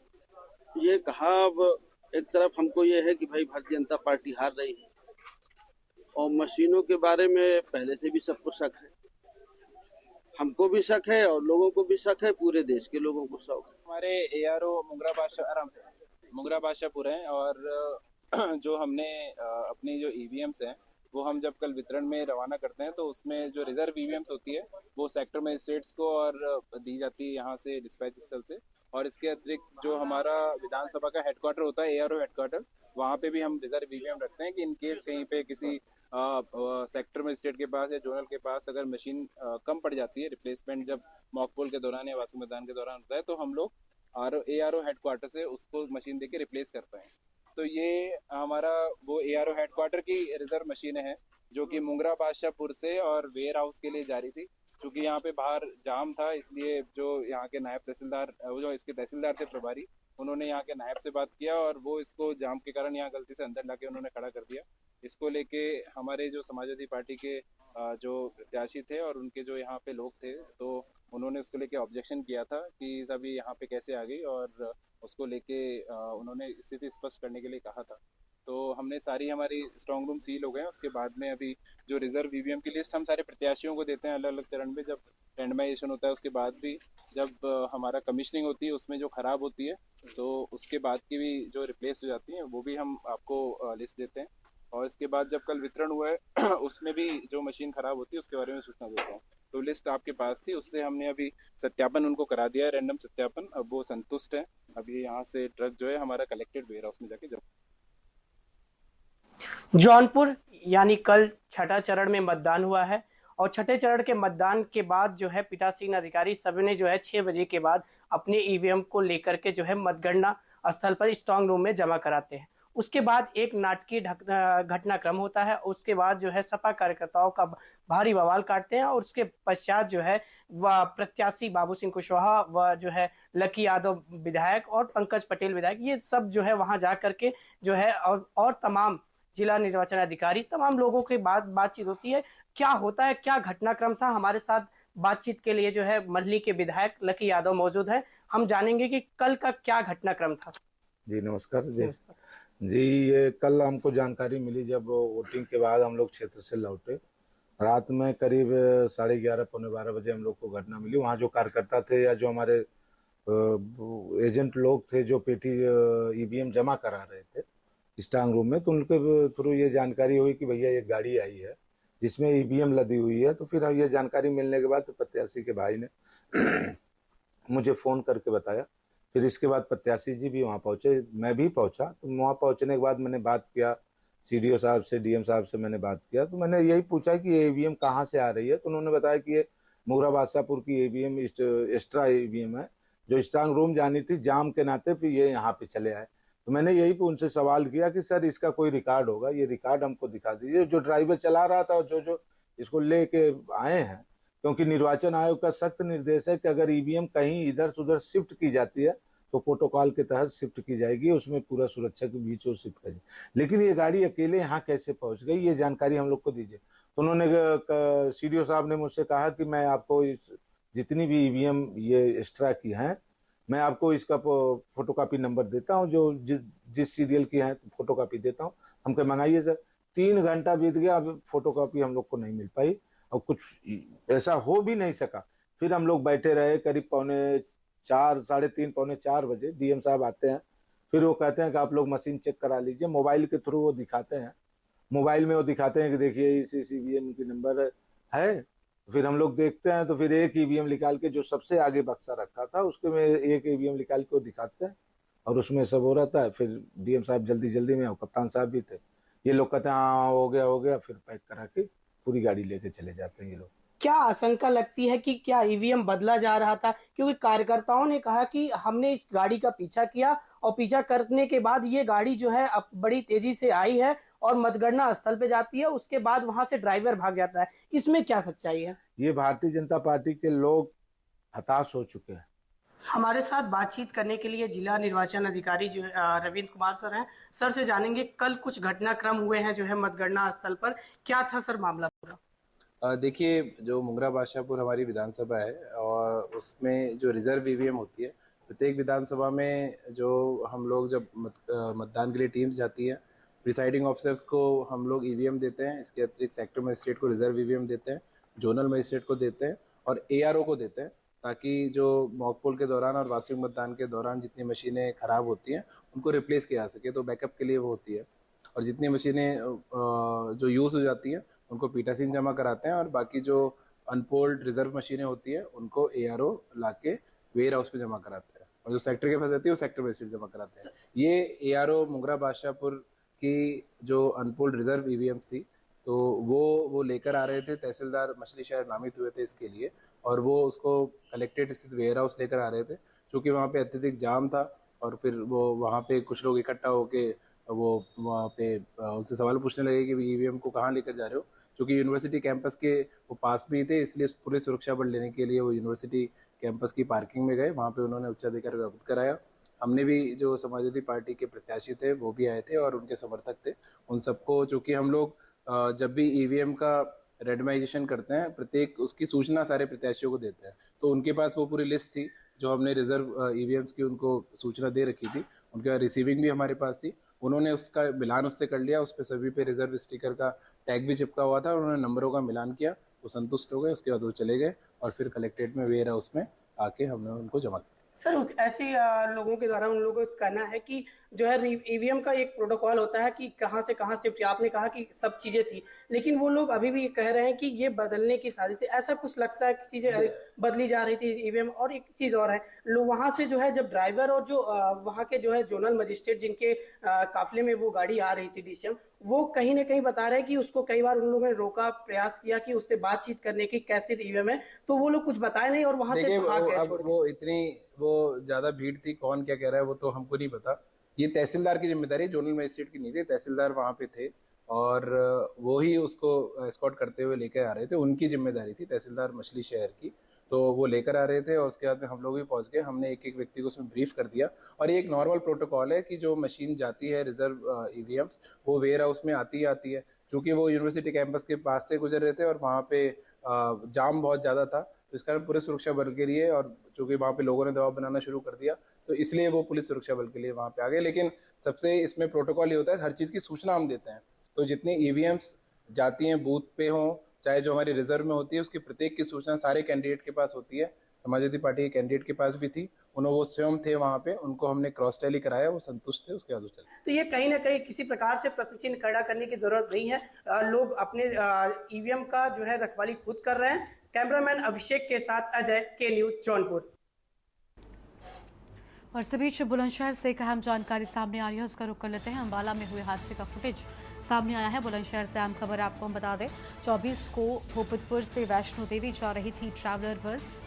ये कहा, अब एक तरफ हमको ये है कि भाई भारतीय जनता पार्टी हार रही है और मशीनों के बारे में पहले से भी सबको शक है, हमको भी शक है और लोगों को भी शक है, पूरे देश के लोगों को शक है। हमारे ARO मुगराबाद आराम से मुंगरा बादशाहपुर हैं और जो हमने अपनी जो ईवीएम्स हैं वो हम जब कल वितरण में रवाना करते हैं तो उसमें जो रिजर्व ईवीएम्स होती है वो सेक्टर मजिस्ट्रेट्स को और दी जाती है यहाँ से डिस्पैच स्थल से। और इसके अतिरिक्त जो हमारा विधानसभा का हेडक्वार्टर होता है एआरओ हेडक्वार्टर, वहाँ पे भी हम रिजर्व ईवीएम रखते हैं कि इन केस कहीं पे किसी सेक्टर मजिस्ट्रेट के पास या जोनल के पास अगर मशीन कम पड़ जाती है, रिप्लेसमेंट जब मॉक पोल के दौरान या वास्तु मतदान के दौरान होता है, तो हम लोग एआरओ हेडक्वार्टर से उसको मशीन देके रिप्लेस करते हैं। तो ये हमारा वो एआरओ हेडक्वार्टर की रिजर्व मशीनें हैं जो कि मुंगरा बादशाहपुर से और वेयर हाउस के लिए जारी थी। क्योंकि यहाँ पे बाहर जाम था, इसलिए जो यहाँ के नायब तहसीलदार, जो इसके तहसीलदार थे प्रभारी, उन्होंने यहाँ के नायब से बात किया और वो इसको जाम के कारण यहाँ गलती से अंदर लाके उन्होंने खड़ा कर दिया। इसको लेके हमारे जो समाजवादी पार्टी के जो प्रत्याशी थे और उनके जो यहाँ पे लोग थे, तो उन्होंने उसको लेके ऑब्जेक्शन किया था कि तभी यहाँ पे कैसे आ गई, और उसको लेके उन्होंने स्थिति स्पष्ट करने के लिए कहा था। तो हमने सारी हमारी स्ट्रांग रूम सील हो गए हैं। उसके बाद में अभी जो रिजर्व ईवीएम की लिस्ट हम सारे प्रत्याशियों को देते हैं अलग अलग चरण में, जब रेंडमाइजेशन होता है उसके बाद भी, जब हमारा कमिश्निंग होती है उसमें जो खराब होती है तो उसके बाद की भी जो रिप्लेस हो जाती है वो भी हम आपको लिस्ट देते हैं। और इसके बाद जब कल वितरण हुआ है उसमें भी जो मशीन खराब होती है उसके बारे में सूचना देता हूँ। तो लिस्ट आपके पास थी, उससे हमने अभी सत्यापन उनको करा दिया है, रैंडम सत्यापन। अब वो संतुष्ट है। अभी यहाँ से ट्रक जो है हमारा कलेक्टेड वेयर हाउस में जाके जौनपुर यानी कल छठा चरण में मतदान हुआ है और छठे चरण के मतदान के बाद जो है पीठासीन अधिकारी सभी ने जो है 6 बजे के बाद अपने ईवीएम को लेकर के जो है मतगणना स्थल पर स्ट्रांग रूम में जमा कराते हैं। उसके बाद एक नाटकीय घटनाक्रम होता है। उसके बाद जो है सपा कार्यकर्ताओं का भारी बवाल काटते हैं और उसके पश्चात जो है वह प्रत्याशी बाबू सिंह कुशवाहा व जो है लकी यादव विधायक और पंकज पटेल विधायक, ये सब जो है वहां जा करके जो है और तमाम जिला निर्वाचन अधिकारी, तमाम लोगों के बातचीत होती है। क्या होता है, क्या घटनाक्रम था, हमारे साथ बातचीत के लिए जो है मंडली के विधायक लकी यादव मौजूद है। हम जानेंगे कि कल का क्या घटनाक्रम था। जी नमस्कार जी, ये कल हमको जानकारी मिली जब वोटिंग के बाद हम लोग क्षेत्र से लौटे। रात में करीब 11:30 पौने 12 बजे हम लोग को घटना मिली। वहाँ जो कार्यकर्ता थे या जो हमारे एजेंट लोग थे जो पेटी ईवीएम जमा करा रहे थे स्ट्रांग रूम में, तो उनके थ्रू ये जानकारी हुई कि भैया एक गाड़ी आई है जिसमें ईवीएम लदी हुई है। तो फिर ये जानकारी मिलने के बाद तो प्रत्याशी के भाई ने मुझे फ़ोन करके बताया। फिर इसके बाद प्रत्याशी जी भी वहाँ पहुँचे, मैं भी पहुँचा। तो वहाँ पहुँचने के बाद मैंने बात किया सीडीओ साहब से, डीएम साहब से मैंने बात किया। तो मैंने यही पूछा कि ये ईवीएम कहाँ से आ रही है। तो उन्होंने बताया कि ये मुंगरा बादशाहपुर की ईवीएम एक्स्ट्रा ईवीएम है जो स्ट्रांग रूम जानी थी, जाम के नाते फिर ये यहाँ पे चले आए। तो मैंने यही उनसे सवाल किया कि सर इसका कोई रिकॉर्ड होगा, ये रिकॉर्ड हमको दिखा दीजिए। जो ड्राइवर चला रहा था और जो इसको लेके आए हैं, क्योंकि निर्वाचन आयोग का सख्त निर्देश है कि अगर ईवीएम कहीं इधर से उधर शिफ्ट की जाती है तो प्रोटोकॉल के तहत शिफ्ट की जाएगी, उसमें पूरा सुरक्षा के बीच वो शिफ्ट करेगी। लेकिन ये गाड़ी अकेले यहाँ कैसे पहुँच गई, ये जानकारी हम लोग को दीजिए। तो उन्होंने सीडीओ साहब ने मुझसे कहा कि मैं आपको इस जितनी भी ईवीएम ये एक्स्ट्रा की हैं, मैं आपको इसका फोटोकॉपी नंबर देता हूँ, जो जिस सीरियल की है फोटोकॉपी देता हूँ, हमको मंगाइए सर। 3 घंटा बीत गया, अब फोटोकॉपी हम लोग को नहीं मिल पाई और कुछ ऐसा हो भी नहीं सका। फिर हम लोग बैठे रहे, करीब 3:45 साढ़े 3 पौने 4 बजे डीएम साहब आते हैं। फिर वो कहते हैं कि आप लोग मशीन चेक करा लीजिए। मोबाइल के थ्रू वो दिखाते हैं, मोबाइल में वो दिखाते हैं कि देखिए इस ईवीएम की नंबर है। फिर हम लोग देखते हैं तो फिर एक ईवीएम निकाल के जो सबसे आगे बक्सा रखा था उसके में एक ईवीएम निकाल के वो दिखाते हैं और उसमें सब हो रहता है। फिर डीएम साहब जल्दी में, और कप्तान साहब भी थे, ये लोग कहते हैं हाँ हो गया, फिर पैक करा के पूरी गाड़ी लेके चले जाते हैं ये लोग। क्या आशंका लगती है कि क्या ईवीएम बदला जा रहा था? क्योंकि कार्यकर्ताओं ने कहा कि हमने इस गाड़ी का पीछा किया और पीछा करने के बाद ये गाड़ी जो है अब बड़ी तेजी से आई है और मतगणना स्थल पे जाती है, उसके बाद वहां से ड्राइवर भाग जाता है। इसमें क्या सच्चाई है? ये भारतीय जनता पार्टी के लोग हताश हो चुके हैं। हमारे साथ बातचीत करने के लिए जिला निर्वाचन अधिकारी जो रविंद्र कुमार सर हैं। सर से जानेंगे कल कुछ घटनाक्रम हुए हैं जो है मतगणना स्थल पर, क्या था सर मामला पूरा? देखिए, जो मुंगरा बादशाहपुर हमारी विधानसभा है और उसमें जो रिजर्व ईवीएम होती है, प्रत्येक विधानसभा में जो हम लोग जब मतदान के लिए टीम्स जाती है, प्रिसाइडिंग ऑफिसर्स को हम लोग ईवीएम देते हैं। इसके अतिरिक्त सेक्टर मजिस्ट्रेट को रिजर्व ईवीएम देते हैं, जोनल मजिस्ट्रेट को देते हैं और एआरओ को देते हैं, ताकि जो मॉक पोल के दौरान और वास्तविक मतदान के दौरान जितनी मशीनें खराब होती हैं उनको रिप्लेस किया जा सके, तो बैकअप के लिए वो होती है। और जितनी मशीनें जो यूज़ हो जाती हैं उनको पीटासीन जमा कराते हैं, और बाकी जो अनपोल्ड रिजर्व मशीनें होती है उनको ARO ला के वेयर हाउस पे जमा कराते हैं, और जो सेक्टर के पास रहती है वो सेक्टर बेसिस जमा कराते हैं। ये ARO मुंगरा बादशाहपुर की जो अनपोल्ड रिजर्व EVMs थी, तो वो लेकर आ रहे थे, तहसीलदार मछली शहर नामित हुए थे इसके लिए, और वो उसको कलेक्ट्रेट स्थित वेयर हाउस लेकर आ रहे थे, क्योंकि वहाँ पे अत्यधिक जाम था। और फिर वो वहाँ पे कुछ लोग इकट्ठा होके वो वहाँ पे उनसे सवाल पूछने लगे कि EVM को कहाँ लेकर जा रहे हो, क्योंकि यूनिवर्सिटी कैंपस के वो पास भी थे, इसलिए पूरे सुरक्षा बल लेने के लिए वो यूनिवर्सिटी कैंपस की पार्किंग में गए। वहाँ पे उन्होंने उच्चाधिकारी को अवगत कराया। हमने भी जो समाजवादी पार्टी के प्रत्याशी थे वो भी आए थे और उनके समर्थक थे। उन सबको, चूँकि हम लोग जब भी EVM का रेडमाइजेशन करते हैं, प्रत्येक उसकी सूचना सारे प्रत्याशियों को देते हैं, तो उनके पास वो पूरी लिस्ट थी जो हमने रिजर्व EVMs की उनको सूचना दे रखी थी। उनके पास रिसीविंग भी हमारे पास थी, उन्होंने उसका मिलान उससे कर लिया, उस पर सभी पे रिजर्व स्टिकर का टैग भी चिपका हुआ था, उन्होंने नंबरों का मिलान किया, वो संतुष्ट हो गए। उसके बाद वो चले गए और फिर कलेक्ट्रेट में वेयर हाउस में आके हमने उनको जमा किया। सर, ऐसे लोगों के द्वारा उन लोगों को कहना है कि जो है EVM का एक प्रोटोकॉल होता है कि कहाँ से कहाँ शिफ्ट, आपने कहा कि सब चीजें थी, लेकिन वो लोग अभी भी कह रहे हैं कि ये बदलने की साजिश थी। ऐसा कुछ लगता है कि चीजें बदली जा रही थी EVM। और एक चीज और है, लोग वहां से जो है जब ड्राइवर और जो वहां के जो है जोनल मजिस्ट्रेट जिनके काफिले में वो गाड़ी आ रही थी DCM, वो कहीं ना कहीं बता रहे हैं कि उसको कई बार उन लोगों ने रोका, प्रयास किया कि उससे बातचीत करने की कैसे EVM है, तो वो लोग कुछ बताए नहीं और वहां से भाग गए छोड़ के। वो ज्यादा भीड़ थी, कौन क्या कह रहा है वो तो हमको नहीं पता। ये तहसीलदार की जिम्मेदारी, जोनल मजिस्ट्रेट की नहीं थी। तहसीलदार वहाँ पे थे और वो ही उसको एस्कॉर्ट करते हुए लेकर आ रहे थे, उनकी जिम्मेदारी थी, तहसीलदार मछली शहर की। तो वो लेकर आ रहे थे और उसके बाद में हम लोग भी पहुँच गए। हमने एक एक व्यक्ति को उसमें ब्रीफ कर दिया। और ये एक नॉर्मल प्रोटोकॉल है कि जो मशीन जाती है रिजर्व EVMs, वो वेयर हाउस में आती है। चूँकि वो यूनिवर्सिटी कैंपस के पास से गुजर रहे थे और वहाँ पे जाम बहुत ज़्यादा था, तो इस कारण पूरे सुरक्षा बल के लिए, और चूँकि वहाँ पे लोगों ने दबाव बनाना शुरू कर दिया, तो इसलिए वो पुलिस सुरक्षा बल के लिए वहाँ पे आ गए। लेकिन सबसे इसमें प्रोटोकॉल ये होता है, हर चीज़ की सूचना हम देते हैं। तो जितनी EVMs जाती हैं बूथ पे हों, चाहे जो हमारी रिजर्व में होती है, उसकी प्रत्येक की सूचना सारे कैंडिडेट के पास होती है। समाजवादी पार्टी के कैंडिडेट के पास भी थी, वो स्वयं थे वहाँ पे, उनको हमने क्रॉस टैली कराया, वो संतुष्ट थे, उसके बाद चले। तो ये कहीं ना कहीं किसी प्रकार से प्रश्न चिन्ह खड़ा करने की जरूरत नहीं है। लोग अपने EVM का जो है रखवाली खुद कर रहे हैं। कैमरामैन अभिषेक के साथ अजय, के न्यूज जौनपुर। और इस बीच बुलंदशहर से एक अहम जानकारी सामने आ रही है, उसका रुख कर लेते हैं। अम्बाला में हुए हादसे का फुटेज सामने आया है। बुलंदशहर से अहम खबर आपको हम बता दें, 24 को भूपतपुर से वैष्णो देवी जा रही थी ट्रैवलर बस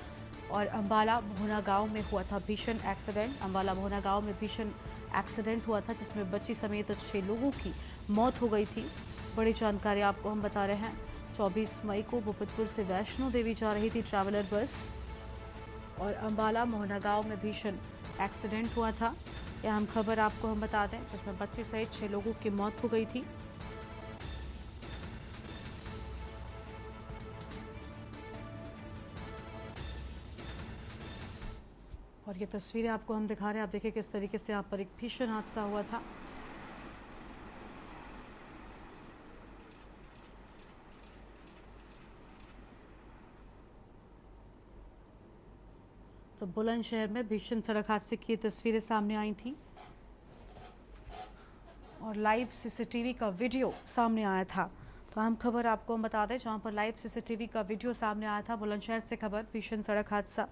और अम्बाला मोहना गांव में हुआ था भीषण एक्सीडेंट। अम्बाला मोहना गांव में भीषण एक्सीडेंट हुआ था, जिसमें बच्ची समेत 6 लोगों की मौत हो गई थी। बड़ी जानकारी आपको हम बता रहे हैं। 24 मई को भूपतपुर से वैष्णो देवी जा रही थी ट्रैवलर बस और अम्बाला मोहना गांव में भीषण एक्सीडेंट हुआ था। यह अहम खबर आपको हम बता दें, जिसमें बच्ची सहित 6 लोगों की मौत हो गई थी। और ये तस्वीरें आपको हम दिखा रहे हैं, आप देखिए किस तरीके से यहाँ पर एक भीषण हादसा हुआ था। तो बुलंदशहर में भीषण सड़क हादसे की तस्वीरें सामने आई थी और लाइव CCTV का वीडियो सामने आया था। तो अहम खबर आपको हम बता दें, जहां पर लाइव CCTV का वीडियो सामने आया था। बुलंदशहर से खबर, भीषण सड़क हादसा।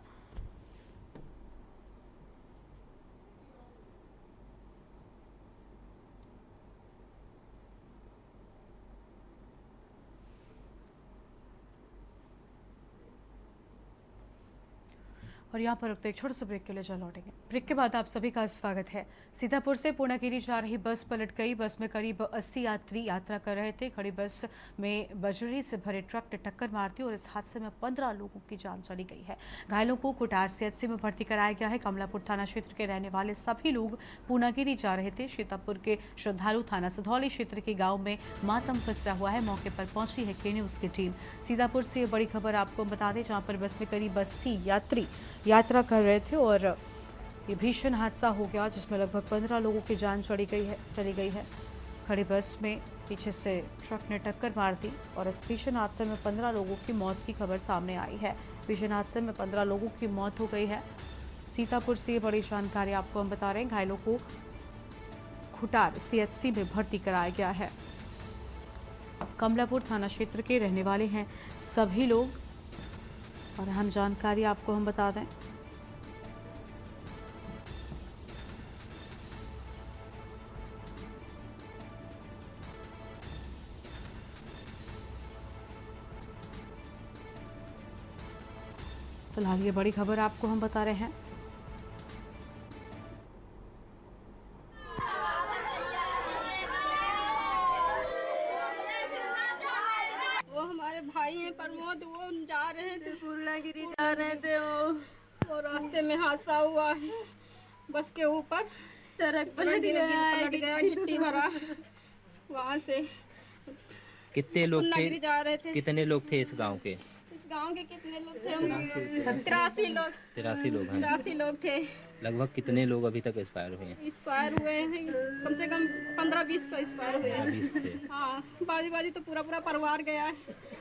और यहाँ पर रुकते एक छोटे से ब्रेक के लिए चल लौटेंगे। ब्रेक के बाद आप सभी का स्वागत है। सीतापुर से पूर्णागिरी जा रही बस पलट गई। बस में करीब 80 यात्री यात्रा कर रहे थे। खड़ी बस में बजरी से भरे ट्रक ने टक्कर मार दी और इस हादसे में 15 लोगों की जान चली गई है। घायलों को कुटार CHC में भर्ती कराया गया है। कमलापुर थाना क्षेत्र के रहने वाले सभी लोग पूर्णागिरी जा रहे थे। सीतापुर के श्रद्धालु थाना सधौली क्षेत्र के गाँव में मातम पसरा हुआ है। मौके पर पहुंची है के न्यूज की टीम। सीतापुर से बड़ी खबर आपको बता दें, जहाँ पर बस में करीब 80 यात्री यात्रा कर रहे थे और ये भीषण हादसा हो गया, जिसमें लगभग 15 लोगों की जान चली गई है। खड़ी बस में पीछे से ट्रक ने टक्कर मार दी और इस भीषण हादसे में 15 लोगों की मौत की खबर सामने आई है। भीषण हादसे में 15 लोगों की मौत हो गई है। सीतापुर से बड़ी जानकारी आपको हम बता रहे हैं। घायलों को खुटार सीएचसी में भर्ती कराया गया है। कमलापुर थाना क्षेत्र के रहने वाले हैं सभी लोग। और अहम जानकारी आपको हम बता दें, फिलहाल ये बड़ी खबर आपको हम बता रहे हैं। वो हमारे भाई हैं प्रमोद, वो जा रहे थे पूर्णागिरी जा रहे थे। वो रास्ते में हादसा हुआ है, बस के ऊपर ट्रक पलट गया गिट्टी भरा। वहाँ से कितने लोग पूर्णागिरी जा रहे थे। कितने लोग थे इस गांव के? इस गांव के कितने लोग थे? 83 लोग। 83 लोग हैं। 83 लोग थे। लगभग कितने लोग अभी तक एक्सपायर हुए हैं? एक्सपायर हुए हैं कम से कम 15-20 का एक्सपायर हुए हैं। 20 थे। हाँ, बाजी तो पूरा परिवार गया है।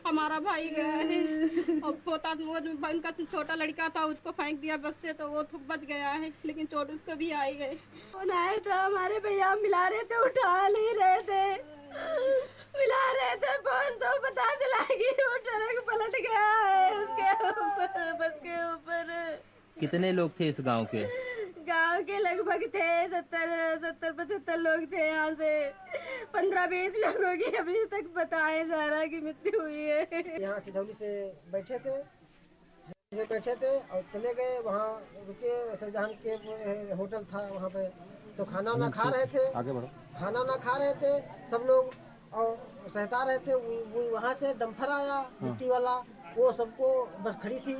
हमारा भाई गया है और पोता वो उनका छोटा लड़का था, उसको फेंक दिया बस से, तो वो बच गया है, लेकिन चोट उसको भी आई गई। फोन आए तो हमारे भैया मिला रहे थे, उठा नहीं रहे थे। मिला रहे थे फोन तो पता चला कि वो ट्रक पलट गया है उसके ऊपर, बस के ऊपर। कितने लोग थे इस गांव के? गांव के लगभग थे 70-75 लोग थे। यहाँ से 15-20 लोगों की अभी तक बताए जा रहा कि मृत्यु हुई है। यहाँ सिधौली से बैठे थे और चले गए, वहाँ रुके, शाहजहां के होटल था वहाँ पे, तो खाना वाना खा रहे थे। आगे बढ़ो। खाना वाना खा रहे थे सब लोग और सहता रहे थे। वहाँ से डंपर आया मिट्टी वाला, वो सबको बस खड़ी थी,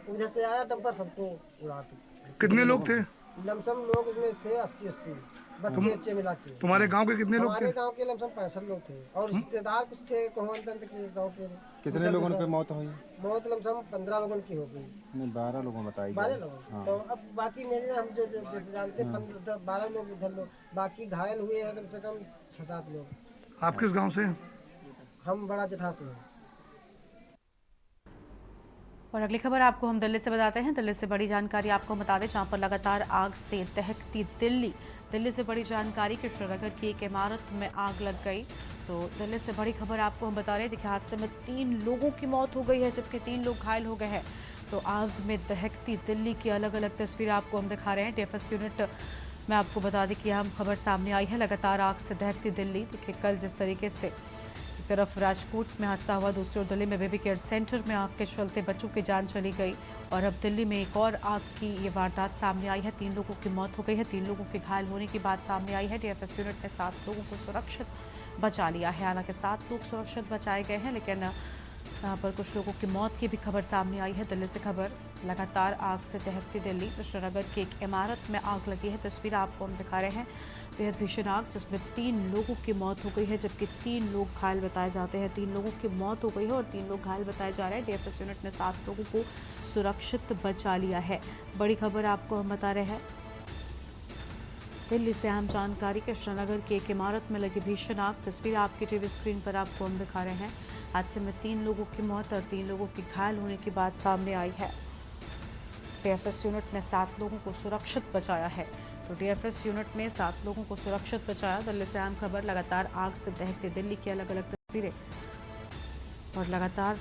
उधर से आया डंपर, सबको उड़ा के। कितने लोग थे? लमसम लोग इसमें थे 80 बच्चे मिला के। तुम्हारे गांव के कितने लोग थे? हमारे गांव के लमसम 65 लोग थे और रिश्तेदार कुछ थे कोहनतंत्र के गांव के। कितने लोगों की मौत हुई? मौत लमसम 15 लोगों की हो गई। नहीं, 12 लोगों बताई। 12 लोग। तो अब बाकी मेरे हम जो जैसे जानते 12 लोग इधर लोग, बाकी घायल हुए हैं कम से कम 6-7 लोग। आप किस गाँव से? हम बड़ा जठा से हैं। और अगली खबर आपको हम दिल्ली से बताते हैं। दिल्ली से बड़ी जानकारी आपको बता दें, जहां पर लगातार आग से दहकती दिल्ली से बड़ी जानकारी कि श्रीनगर की एक इमारत में आग लग गई। तो दिल्ली से बड़ी खबर आपको हम बता रहे हैं। देखिए, हादसे में 3 लोगों की मौत हो गई है जबकि 3 लोग घायल हो गए हैं। तो आग में दहकती दिल्ली की अलग अलग तस्वीर आपको हम दिखा रहे हैं। DFS यूनिट में आपको बता दें कि अहम खबर सामने आई है, लगातार आग से दहकती दिल्ली। देखिए, कल जिस तरीके से तरफ राजकोट में हादसा हुआ, दूसरी ओर दिल्ली में बेबी केयर सेंटर में आग के चलते बच्चों की जान चली गई। और अब दिल्ली में एक और आग की ये वारदात सामने आई है। 3 लोगों की मौत हो गई है, 3 लोगों के घायल होने की बात सामने आई है। DFS यूनिट ने 7 लोगों को सुरक्षित बचा लिया है। हालांकि 7 लोग सुरक्षित बचाए गए हैं, लेकिन यहाँ पर कुछ लोगों की मौत की भी खबर सामने आई है। दिल्ली से खबर, लगातार आग से दहकती दिल्ली। श्रीनगर की एक इमारत में आग लगी है। तस्वीर आपको हम दिखा रहे हैं। बेहद भीषण आग जिसमें 3 लोगों की मौत हो गई है जबकि 3 लोग घायल बताए जाते हैं। 3 लोगों की मौत हो गई है और 3 लोग घायल बताए जा रहे हैं। DFS यूनिट ने 7 लोगों को सुरक्षित बचा लिया है। बड़ी खबर आपको हम बता रहे हैं। दिल्ली से अहम जानकारी कि श्रीनगर की एक इमारत में लगी भीषण आग। तस्वीर आपकी टीवी स्क्रीन पर आपको हम दिखा रहे हैं। हादसे में 3 लोगों की मौत और 3 लोगों की घायल होने की बात सामने आई है। DFS यूनिट ने 7 लोगों को सुरक्षित बचाया है। तो DFS यूनिट ने 7 लोगों को सुरक्षित बचाया। दिल्ली से अहम खबर, लगातार आग से दहकते दिल्ली की अलग अलग तस्वीरें और लगातार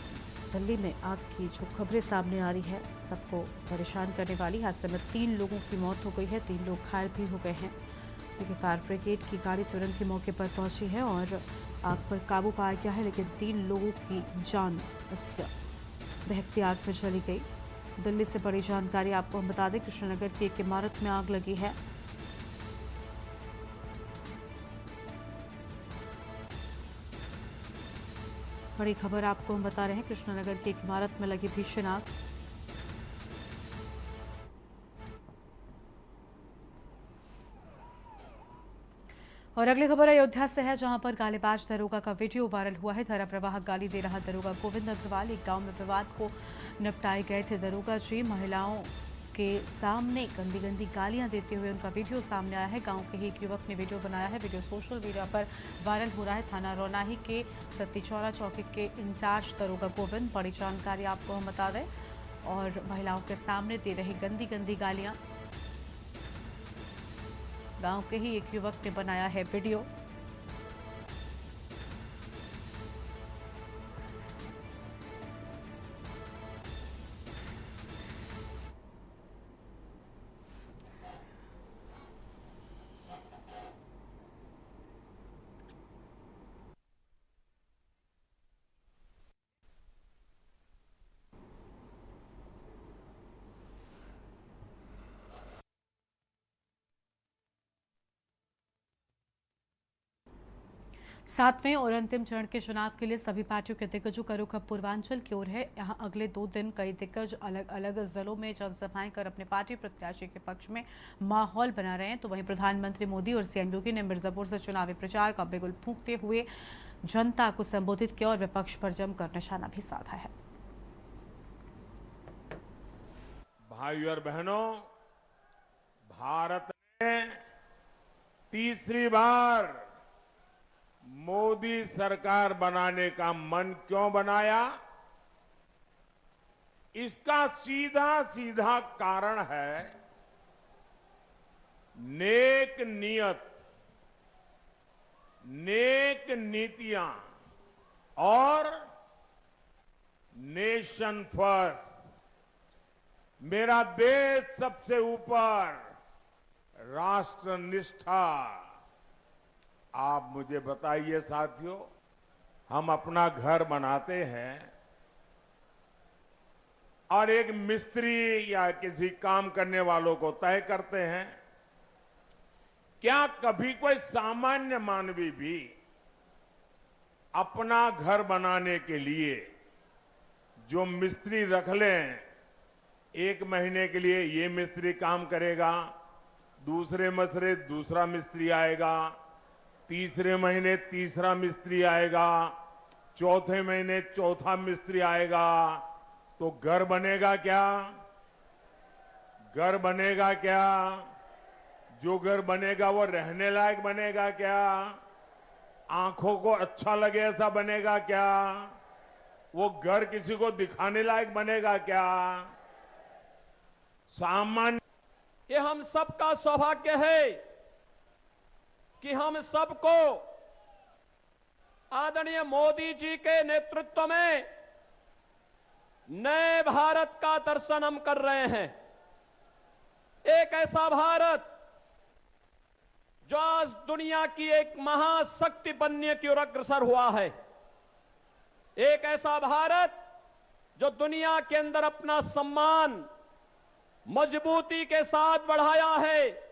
दिल्ली में आग की जो खबरें सामने आ रही है, सबको परेशान करने वाली। हादसे में 3 लोगों की मौत हो गई है, 3 लोग घायल भी हो गए हैं। क्योंकि फायर ब्रिगेड की गाड़ी तुरंत ही मौके पर पहुंची है और आग पर काबू पाया गया है, लेकिन 3 लोगों की जान इस दहकती आग में चली गई। दिल्ली से बड़ी जानकारी आपको हम बता दें कि श्रीनगर की एक इमारत में आग लगी है। बड़ी खबर आपको हम बता रहे हैं, कृष्णनगर की एक इमारत में लगी भीषण आग। और अगली खबर अयोध्या से है, जहां पर गालीबाज दरोगा का वीडियो वायरल हुआ है। धारा प्रवाह गाली दे रहा दरोगा गोविंद अग्रवाल एक गांव में विवाद को निपटाए गए थे। दरोगा जी महिलाओं के सामने गंदी गंदी गालियां देते हुए उनका वीडियो सामने आया है। गांव के ही एक युवक ने वीडियो बनाया है। वीडियो सोशल मीडिया पर वायरल हो रहा है। थाना रौनाही के सत्तीचौरा चौकी के इंचार्ज दरोगा गोविंद, बड़ी जानकारी आपको हम बता दें, और महिलाओं के सामने दे रही गंदी गंदी गालियां। गांव के ही एक युवक ने बनाया है वीडियो। सातवें और अंतिम चरण के चुनाव के लिए सभी पार्टियों के दिग्गजों का रुख अब पूर्वांचल की ओर है। यहां अगले 2 दिन कई दिग्गज अलग अलग जिलों में जनसभाएं कर अपने पार्टी प्रत्याशी के पक्ष में माहौल बना रहे हैं। तो वहीं प्रधानमंत्री मोदी और सीएम योगी ने मिर्जापुर से चुनावी प्रचार का बिगुल फूंकते हुए जनता को संबोधित किया और विपक्ष पर जमकर निशाना भी साधा है। भाइयों और बहनों, भारत ने तीसरी बार मोदी सरकार बनाने का मन क्यों बनाया? इसका सीधा सीधा कारण है नेक नियत, नेक नीतियां और नेशन फर्स्ट, मेरा देश सबसे ऊपर, राष्ट्र निष्ठा। आप मुझे बताइए साथियों, हम अपना घर बनाते हैं और एक मिस्त्री या किसी काम करने वालों को तय करते हैं। क्या कभी कोई सामान्य मानवी भी अपना घर बनाने के लिए जो मिस्त्री रख लें, 1 महीने के लिए ये मिस्त्री काम करेगा, दूसरे महीने दूसरा मिस्त्री आएगा, तीसरे महीने तीसरा मिस्त्री आएगा, चौथे महीने चौथा मिस्त्री आएगा, तो घर बनेगा क्या? घर बनेगा क्या? जो घर बनेगा वो रहने लायक बनेगा क्या? आंखों को अच्छा लगे ऐसा बनेगा क्या? वो घर किसी को दिखाने लायक बनेगा क्या? सामान्य, ये हम सबका सौभाग्य है कि हम सबको आदरणीय मोदी जी के नेतृत्व में नए भारत का दर्शन हम कर रहे हैं। एक ऐसा भारत जो आज दुनिया की एक महाशक्ति बनने की ओर अग्रसर हुआ है। एक ऐसा भारत जो दुनिया के अंदर अपना सम्मान मजबूती के साथ बढ़ाया है।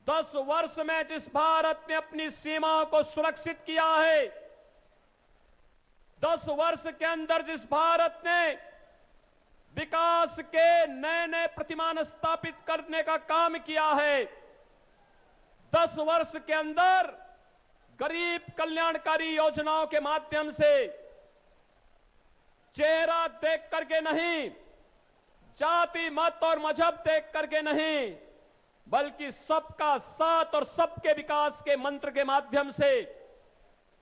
10 वर्ष में जिस भारत ने अपनी सीमाओं को सुरक्षित किया है, 10 वर्ष के अंदर जिस भारत ने विकास के नए नए प्रतिमान स्थापित करने का काम किया है, 10 वर्ष के अंदर गरीब कल्याणकारी योजनाओं के माध्यम से चेहरा देख करके नहीं, जाति मत और मजहब देख करके नहीं, बल्कि सबका साथ और सबके विकास के मंत्र के माध्यम से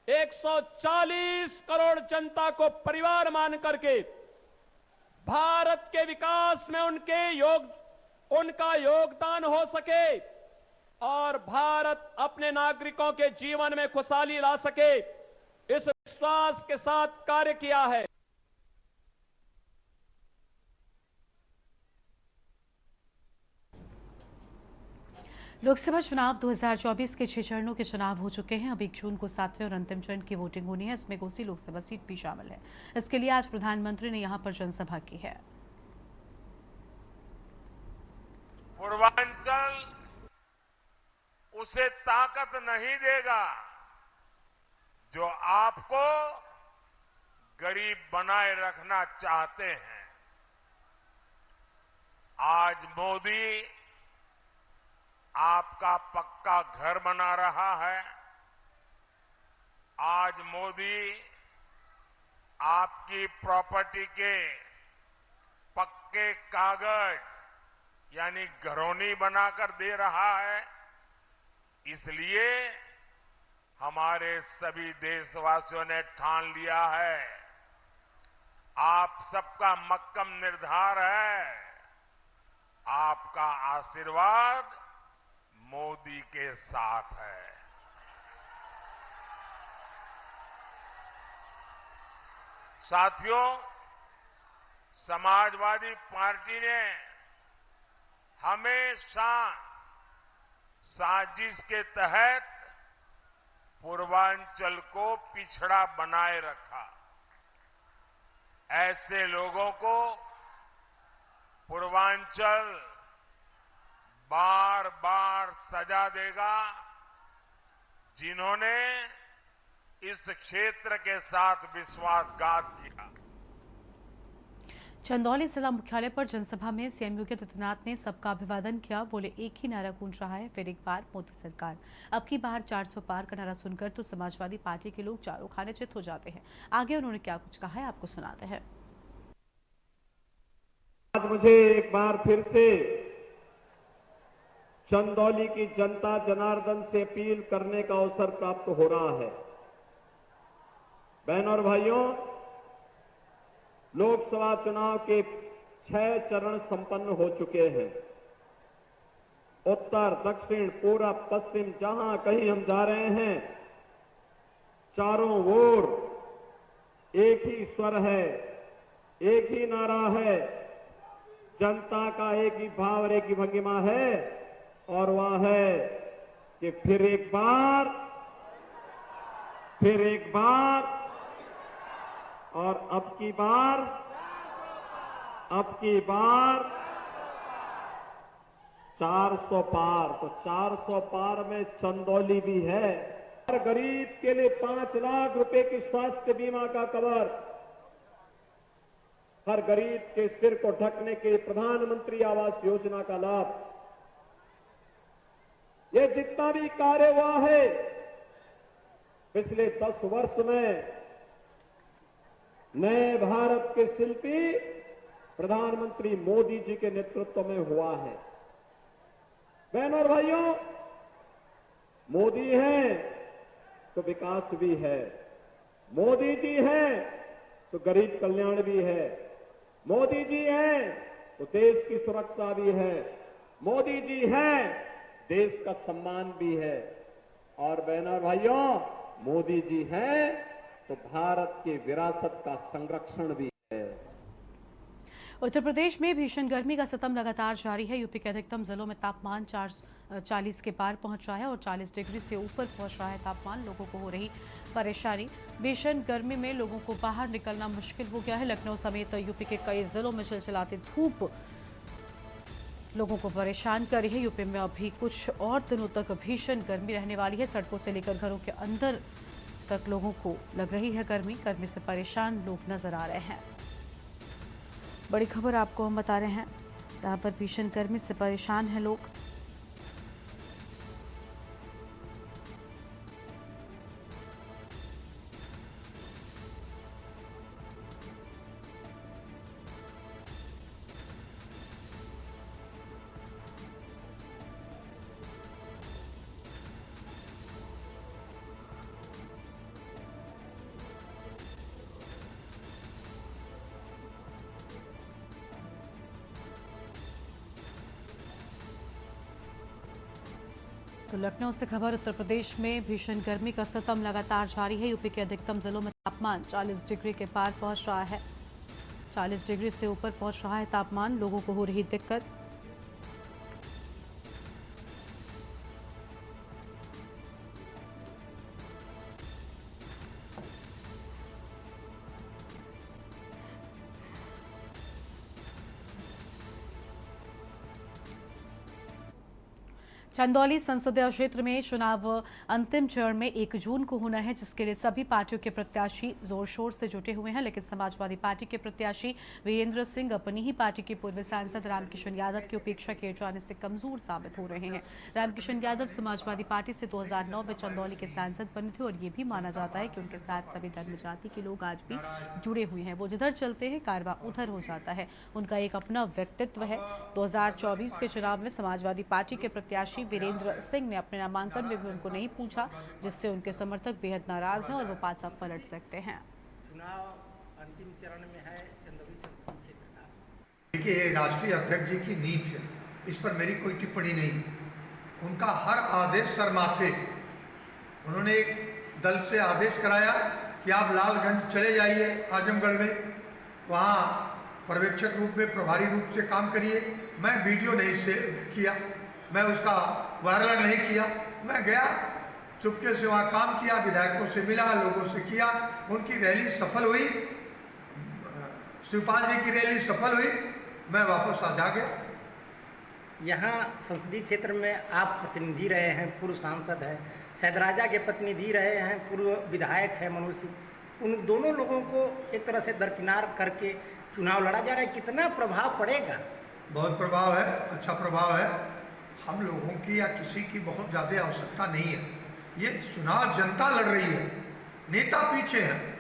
140 करोड़ जनता को परिवार मान करके भारत के विकास में उनका योगदान हो सके और भारत अपने नागरिकों के जीवन में खुशहाली ला सके, इस विश्वास के साथ कार्य किया है। लोकसभा चुनाव 2024 के 6 चरणों के चुनाव हो चुके हैं। अब 1 जून को 7वें और अंतिम चरण की वोटिंग होनी है। इसमें कोसी लोकसभा सीट भी शामिल है। इसके लिए आज प्रधानमंत्री ने यहां पर जनसभा की है। पूर्वांचल उसे ताकत नहीं देगा जो आपको गरीब बनाए रखना चाहते हैं। आज मोदी आपका पक्का घर बना रहा है। आज मोदी आपकी प्रॉपर्टी के पक्के कागज यानी घरौनी बनाकर दे रहा है। इसलिए हमारे सभी देशवासियों ने ठान लिया है, आप सबका मक्कम निर्धार है, आपका आशीर्वाद मोदी के साथ है। साथियों, समाजवादी पार्टी ने हमेशा साजिश के तहत पूर्वांचल को पिछड़ा बनाए रखा। ऐसे लोगों को पूर्वांचल बार बार सजा देगा जिन्होंने इस क्षेत्र के साथ विश्वासघात किया। चंदौली जिला मुख्यालय पर जनसभा में सीएम योगी आदित्यनाथ ने सबका अभिवादन किया। बोले, एक ही नारा गूंज रहा है, फिर एक बार मोदी सरकार। अब की बार 400 पार का नारा सुनकर तो समाजवादी पार्टी के लोग चारों खाने चित हो जाते हैं। आगे उन्होंने क्या कुछ कहा है, आपको सुनाते हैं। आज मुझे एक बार फिर से चंदौली की जनता जनार्दन से अपील करने का अवसर प्राप्त हो रहा है। बहनों और भाइयों, लोकसभा चुनाव के 6 चरण संपन्न हो चुके हैं। उत्तर, दक्षिण, पूरब, पश्चिम, जहां कहीं हम जा रहे हैं, चारों ओर एक ही स्वर है, एक ही नारा है, जनता का एक ही भाव और एक ही भंगिमा है, और वह है कि फिर एक बार, फिर एक बार, और अब की बार, अब की बार 400 पार। तो 400 पार में चंदौली भी है। हर गरीब के लिए 5 लाख रुपए की स्वास्थ्य बीमा का कवर, हर गरीब के सिर को ढकने के प्रधानमंत्री आवास योजना का लाभ, ये जितना भी कार्य हुआ है पिछले 10 वर्ष में, नए भारत के शिल्पी प्रधानमंत्री मोदी जी के नेतृत्व में हुआ है। बहनों और भाइयों, मोदी है तो विकास भी है, मोदी जी है तो गरीब कल्याण भी है, मोदी जी है तो देश की सुरक्षा भी है, मोदी जी है देश का सम्मान भी है, और बहनों और भाइयों, मोदी जी है तो भारत की विरासत का संरक्षण भी है। उत्तर प्रदेश में भीषण गर्मी का सितम लगातार जारी है। यूपी के अधिकतम जिलों में तापमान 40 के पार पहुंच रहा है और 40 डिग्री से ऊपर पहुंच रहा है तापमान। लोगों को हो रही परेशानी। भीषण गर्मी में लोगों को बाहर निकलना मुश्किल हो गया है। लखनऊ समेत यूपी के कई जिलों में चिलचिलाती धूप लोगों को परेशान कर रही है। यूपी में अभी कुछ और दिनों तक भीषण गर्मी रहने वाली है। सड़कों से लेकर घरों के अंदर तक लोगों को लग रही है गर्मी। गर्मी से परेशान लोग नजर आ रहे हैं। बड़ी खबर आपको हम बता रहे हैं, जहां पर भीषण गर्मी से परेशान हैं लोग। तो लखनऊ से खबर, उत्तर प्रदेश में भीषण गर्मी का सितम लगातार जारी है। यूपी के अधिकतम जिलों में तापमान 40 डिग्री के पार पहुंच रहा है। 40 डिग्री से ऊपर पहुंच रहा है तापमान। लोगों को हो रही दिक्कत। चंदौली संसदीय क्षेत्र में चुनाव अंतिम चरण में 1 जून को होना है, जिसके लिए सभी पार्टियों के प्रत्याशी जोर शोर से जुटे हुए हैं। लेकिन समाजवादी पार्टी के प्रत्याशी वीरेंद्र सिंह अपनी ही पार्टी के पूर्व सांसद रामकिशन यादव की उपेक्षा किए जाने से कमजोर साबित हो रहे हैं। रामकिशन यादव समाजवादी पार्टी से 2009 में चंदौली के सांसद बने थे और ये भी माना जाता है कि उनके साथ सभी धर्म जाति के लोग आज भी जुड़े हुए हैं। वो जिधर चलते हैं कारवां उधर हो जाता है। उनका एक अपना व्यक्तित्व है। 2024 के चुनाव में समाजवादी पार्टी के प्रत्याशी वीरेंद्र सिंह ने अपने नामांकन में भी उनको नहीं पूछा, जिससे उनके समर्थक बेहद नाराज हैं और वो पासा पलट सकते हैं। चुनाव अंतिम चरण में है चंदौली संसदीय क्षेत्र का। देखिए, राष्ट्रीय अध्यक्ष जी की नीति है, इस पर मेरी कोई टिप्पणी नहीं। उनका हर आदेश सर माथे। उन्होंने एक दल से आदेश कराया कि आप लालगंज चले जाइए आजमगढ़ में, वहाँ पर्यवेक्षक रूप में प्रभारी रूप से काम करिए। मैं वीडियो नहीं से किया, मैं उसका वायरल नहीं किया, मैं गया चुपके से वहाँ काम किया, विधायकों से मिला, लोगों से किया। उनकी रैली सफल हुई, शिवपाल जी की रैली सफल हुई, मैं वापस आ जा गया। यहाँ संसदीय क्षेत्र में आप प्रतिनिधि रहे हैं, पूर्व सांसद हैं, सैदराजा के प्रतिनिधि रहे हैं, पूर्व विधायक हैं मनोज सिंह। उन दोनों लोगों को एक तरह से दरकिनार करके चुनाव लड़ा जा रहा है, कितना प्रभाव पड़ेगा? बहुत प्रभाव है, अच्छा प्रभाव है। हम लोगों की या किसी की बहुत ज़्यादा आवश्यकता नहीं है। ये चुनाव जनता लड़ रही है, नेता पीछे हैं।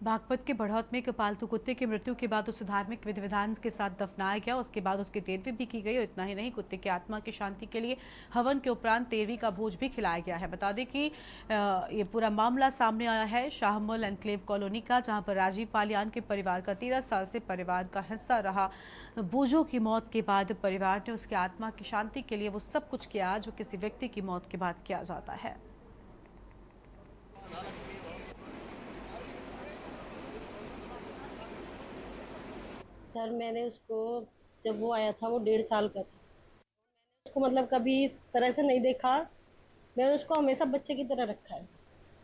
बागपत के बढ़ौत में एक पालतू कुत्ते की मृत्यु के बाद उसे धार्मिक विधि विधान के साथ दफनाया गया। उसके बाद उसकी तेरहवीं भी की गई और इतना ही नहीं, कुत्ते की आत्मा की शांति के लिए हवन के उपरांत तेरहवीं का भोज भी खिलाया गया है। बता दें कि ये पूरा मामला सामने आया है शाहमल एनक्लेव कॉलोनी का, जहां पर राजीव पालियान के परिवार का 13 साल से परिवार का हिस्सा रहा बोझो की मौत के बाद परिवार ने उसकी आत्मा की शांति के लिए वो सब कुछ किया जो किसी व्यक्ति की मौत के बाद किया जाता है। सर मैंने उसको, जब वो आया था वो 1.5 साल का था, उसको मतलब कभी इस तरह से नहीं देखा। मैंने उसको हमेशा बच्चे की तरह रखा है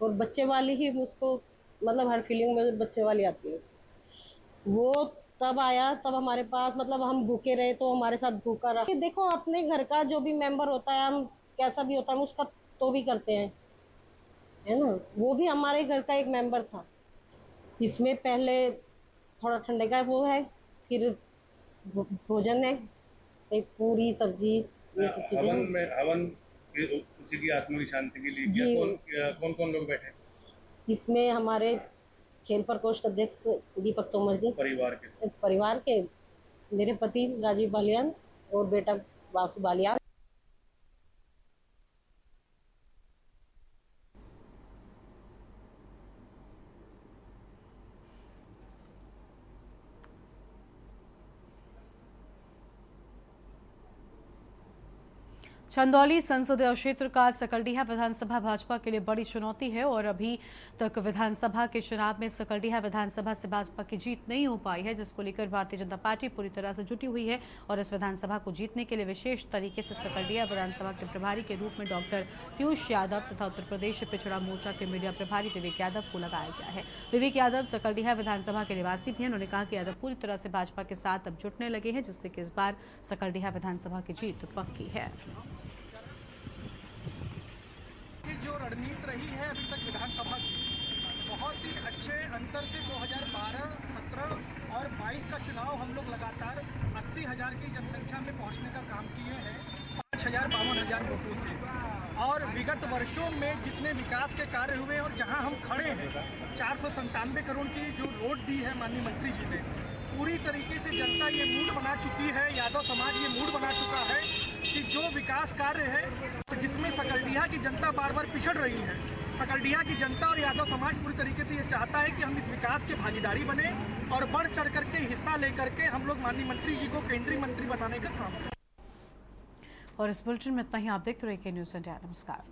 और बच्चे वाली ही उसको मतलब हर फीलिंग में बच्चे वाली आती है। वो तब आया, तब हमारे पास मतलब हम भूखे रहे तो हमारे साथ भूखा रहा। देखो अपने घर का जो भी मेंबर होता है, हम कैसा भी होता है हम उसका तो भी करते हैं, है ना। वो भी हमारे घर का एक मेंबर था। इसमें पहले थोड़ा ठंडे का वो है, फिर भोजन है, एक पूरी सब्जी, ये सब चीजें। हवन उसी की आत्मा की शांति के लिए कौन कौन लोग बैठे? इसमें हमारे खेल प्रकोष्ठ अध्यक्ष दीपक तोमर जी, परिवार के मेरे पति राजीव बालियान और बेटा वासु बालियान। चंदौली संसदीय क्षेत्र का सकलडीहा विधानसभा भाजपा के लिए बड़ी चुनौती है और अभी तक विधानसभा के चुनाव में सकलडीहा विधानसभा से भाजपा की जीत नहीं हो पाई है, जिसको लेकर भारतीय जनता पार्टी पूरी तरह से जुटी हुई है। और इस विधानसभा को जीतने के लिए विशेष तरीके से सकलडीहा विधानसभा के प्रभारी के रूप में डॉक्टर पीयूष यादव तथा उत्तर प्रदेश पिछड़ा मोर्चा के मीडिया प्रभारी विवेक यादव को लगाया गया है। विवेक यादव सकलडीहा विधानसभा के निवासी भी हैं। उन्होंने कहा कि यादव पूरी तरह से भाजपा के साथ अब जुटने लगे हैं, जिससे कि इस बार सकलडीहा विधानसभा की जीत पक्की है। जो रणनीति रही है अभी तक विधानसभा की, बहुत ही अच्छे अंतर से 2012, 17 और 22 का चुनाव हम लोग लगातार 80,000 की जनसंख्या में पहुंचने का काम किए हैं, 5,000-52,000 वोटों से। और विगत वर्षों में जितने विकास के कार्य हुए और जहां हम खड़े हैं, 497 करोड़ की जो रोड दी है माननीय मंत्री जी ने, पूरी तरीके से जनता ये मूड बना चुकी है, यादव समाज ये मूड बना चुका है कि जो विकास कार्य है जिसमें सकलडीहा की जनता बार बार पिछड़ रही है, सकलडीहा की जनता और यादव समाज पूरी तरीके से ये चाहता है कि हम इस विकास के भागीदारी बने और बढ़ चढ़ करके हिस्सा लेकर के हम लोग माननीय मंत्री जी को केंद्रीय मंत्री बनाने का काम करें। और इस बुलेटिन में इतना ही। आप देखते रहिए न्यूज़ इंडिया। नमस्कार।